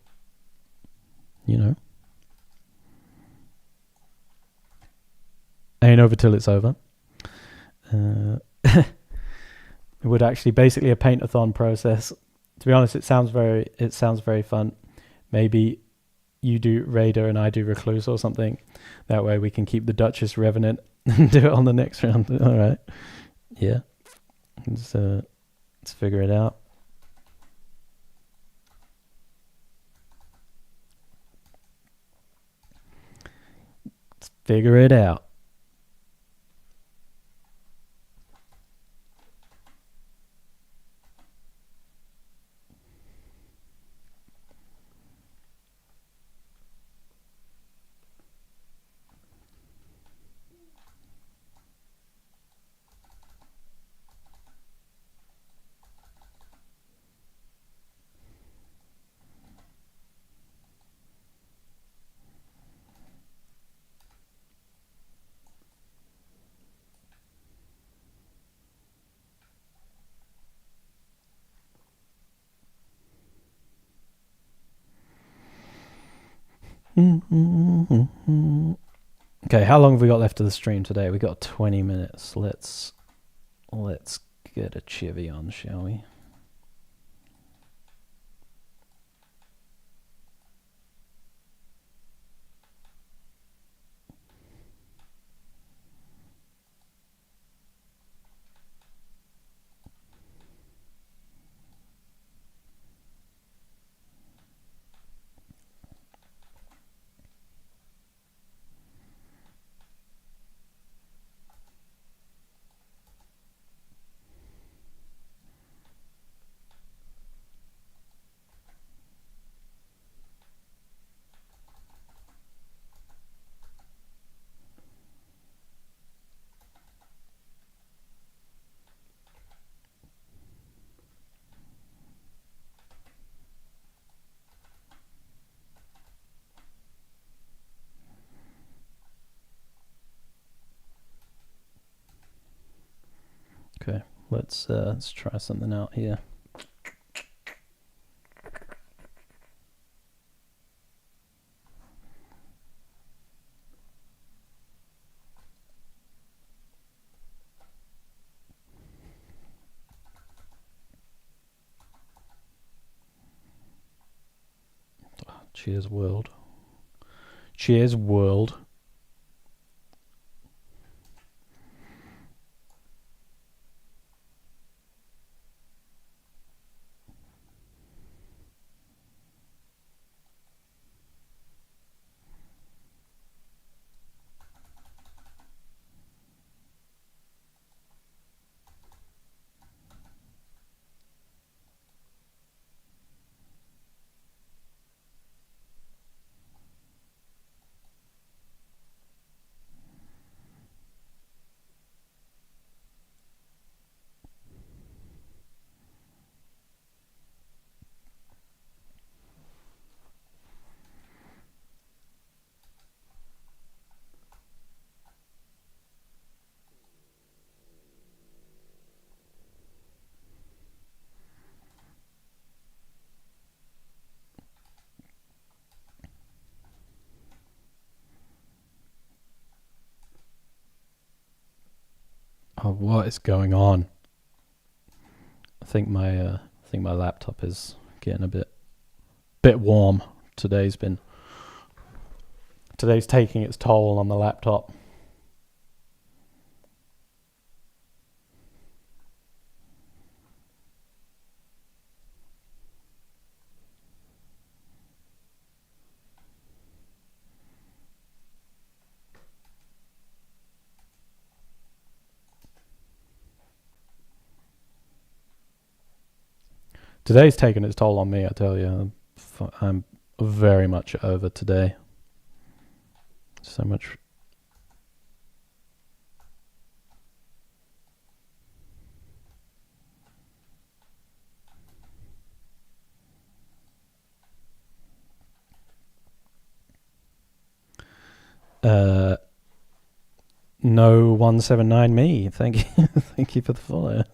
ain't over till it's over. It would actually basically a paint-a-thon process. To be honest, it sounds very fun. Maybe you do Raider and I do Recluse or something. That way we can keep the Duchess Revenant and do it on the next round. All right. Yeah. Let's figure it out. Let's figure it out. Okay, how long have we got left of the stream today? We got 20 minutes. Let's get a chivvy on, shall we? Let's try something out here. Cheers, world. Cheers, world. Oh, what is going on? I think my laptop is getting a bit warm. Today's taking its toll on the laptop. Today's taking its toll on me, I tell you. I'm very much over today. So much. No 179 me. Thank you. Thank you for the follow.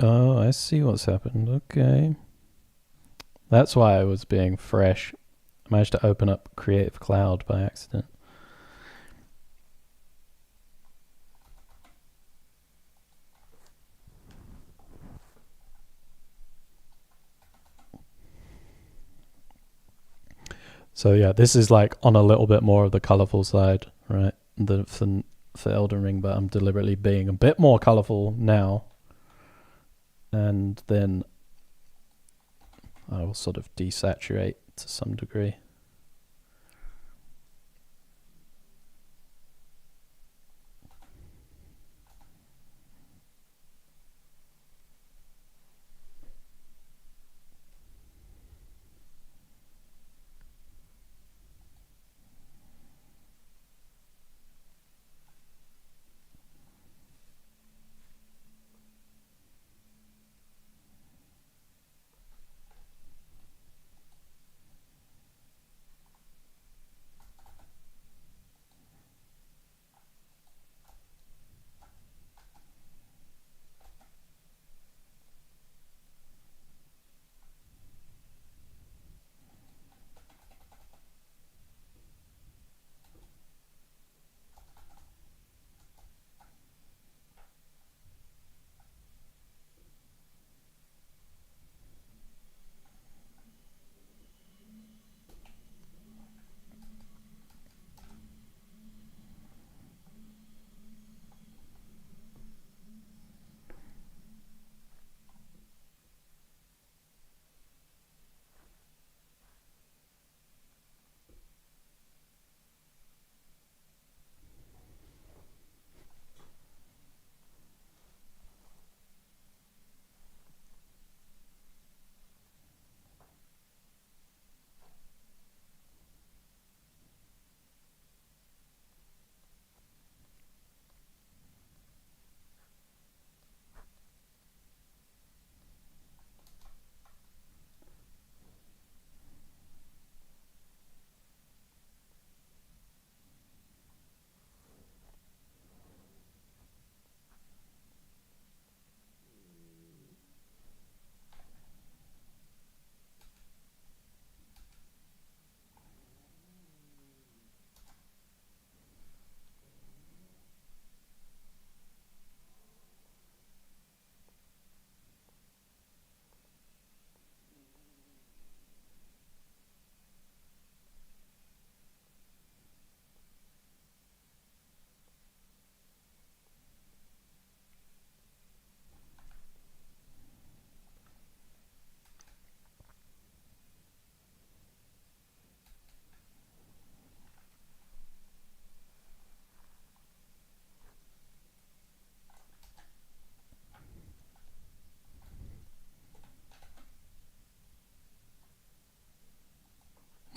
Oh, I see what's happened. Okay. That's why I was being fresh. I managed to open up Creative Cloud by accident. So yeah, this is like on a little bit more of the colorful side, right? For Elden Ring, but I'm deliberately being a bit more colorful now, and then I will sort of desaturate to some degree.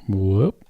Whoop.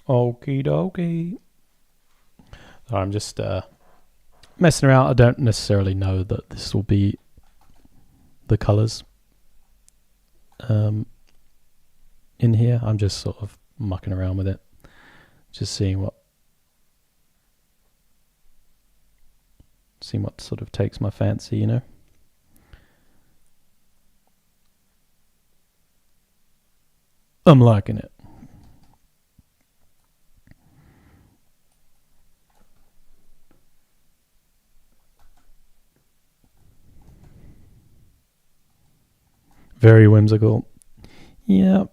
Okie dokie. I'm just messing around. I don't necessarily know that this will be the colours in here. I'm just sort of mucking around with it, just seeing what sort of takes my fancy, you know. I'm liking it. Very whimsical. Yeah.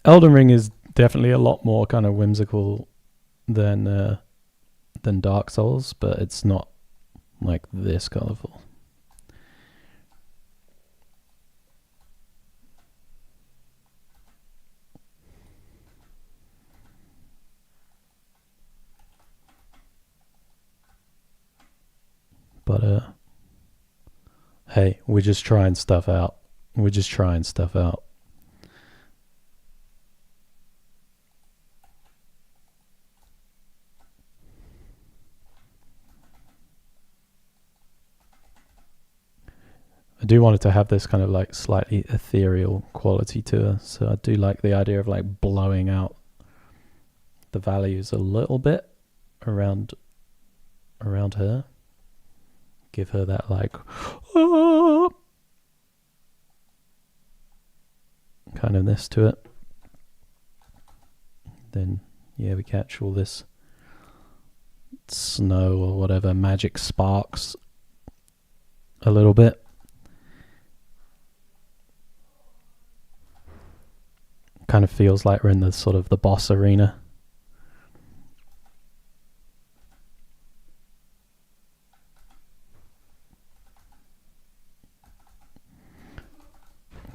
Elden Ring is definitely a lot more kind of whimsical than Dark Souls, but it's not like this colourful. But hey, we're just trying stuff out. I do want it to have this kind of like slightly ethereal quality to her, so I do like the idea of like blowing out the values a little bit around her. Give her that like kind of this to it. Then yeah, we catch all this snow or whatever magic sparks a little bit. Kind of feels like we're in the sort of the boss arena.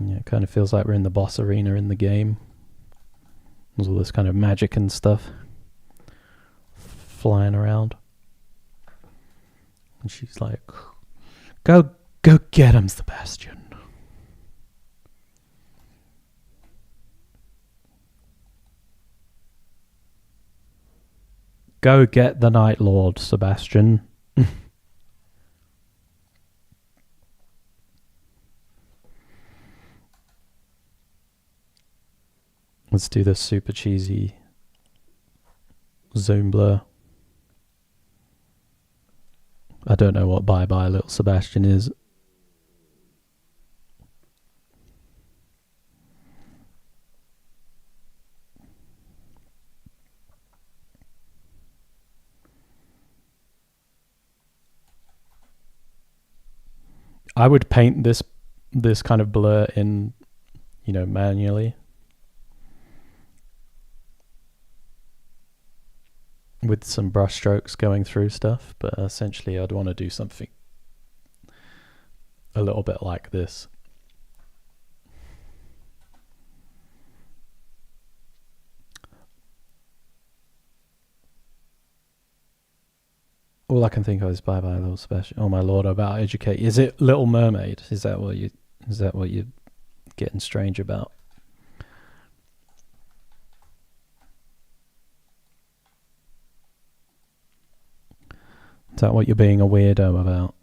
Yeah, it kind of feels like we're in the boss arena in the game. There's all this kind of magic and stuff flying around. And she's like, Go get him, Sebastian. Go get the Night Lord, Sebastian. Let's do this super cheesy zoom blur. I don't know what Bye Bye Little Sebastian is. I would paint this kind of blur in, you know, manually. With some brush strokes going through stuff, but essentially I'd want to do something a little bit like this. All I can think of is Bye Bye Little Sebastian. Oh my lord, about educate. Is it Little Mermaid? Is that what you're getting strange about? Is that what you're being a weirdo about?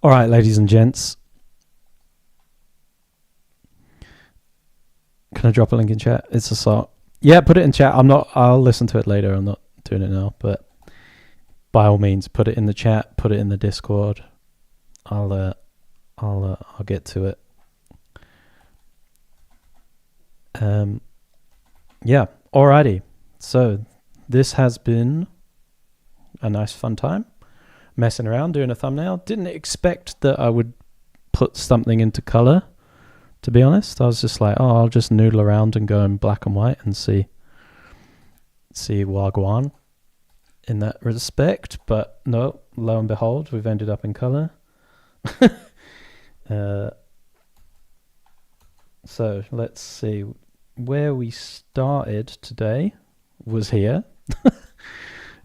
All right, ladies and gents. Can I drop a link in chat? It's a song. Yeah, put it in chat. I'll listen to it later. I'm not doing it now, but by all means, put it in the chat. Put it in the Discord. I'll get to it. Yeah, alrighty. So this has been a nice fun time messing around doing a thumbnail. Didn't expect that I would put something into color, to be honest. I was just like, oh, I'll just noodle around and go in black and white and see Wagwan in that respect. But no, lo and behold, we've ended up in color. So let's see. Where we started today was here.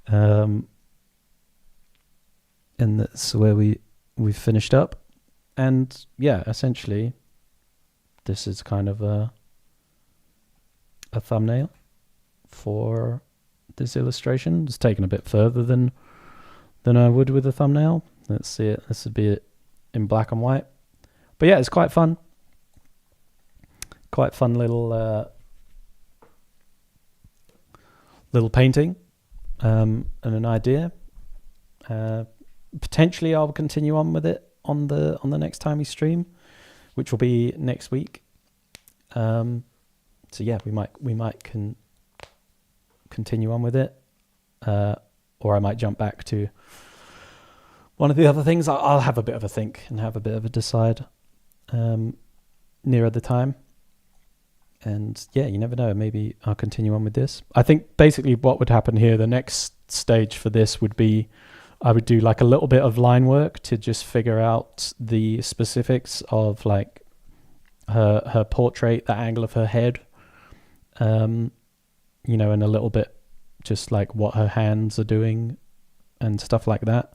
And that's where we finished up. And yeah, essentially, this is kind of a thumbnail for this illustration. It's taken a bit further than I would with a thumbnail. Let's see it. This would be it in black and white. But yeah, it's quite fun. Quite fun little painting and an idea. Potentially, I'll continue on with it on the next time we stream, which will be next week. So yeah, we might continue on with it, or I might jump back to one of the other things. I'll have a bit of a think and have a bit of a decide nearer the time. And yeah, you never know. Maybe I'll continue on with this. I think basically what would happen here, the next stage for this would be I would do like a little bit of line work to just figure out the specifics of like her portrait, the angle of her head, and a little bit just like what her hands are doing and stuff like that.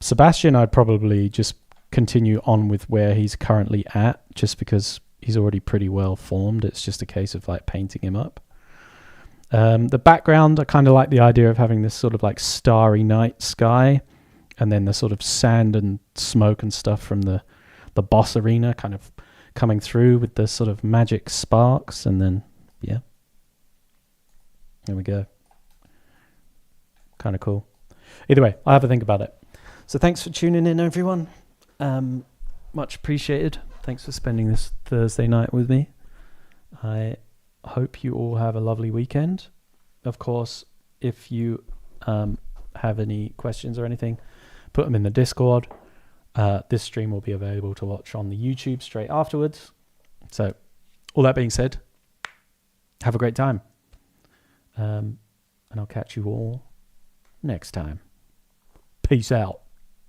Sebastian, I'd probably just continue on with where he's currently at, just because he's already pretty well formed. It's just a case of like painting him up. The background, I kind of like the idea of having this sort of like starry night sky, and then the sort of sand and smoke and stuff from the boss arena kind of coming through with the sort of magic sparks. And then yeah, there we go. Kind of cool. Either way, I'll have a think about it. So thanks for tuning in, everyone. Much appreciated. Thanks for spending this Thursday night with me. I hope you all have a lovely weekend. Of course, if you have any questions or anything, put them in the Discord. This stream will be available to watch on the YouTube straight afterwards. So, all that being said, have a great time. And I'll catch you all next time. Peace out.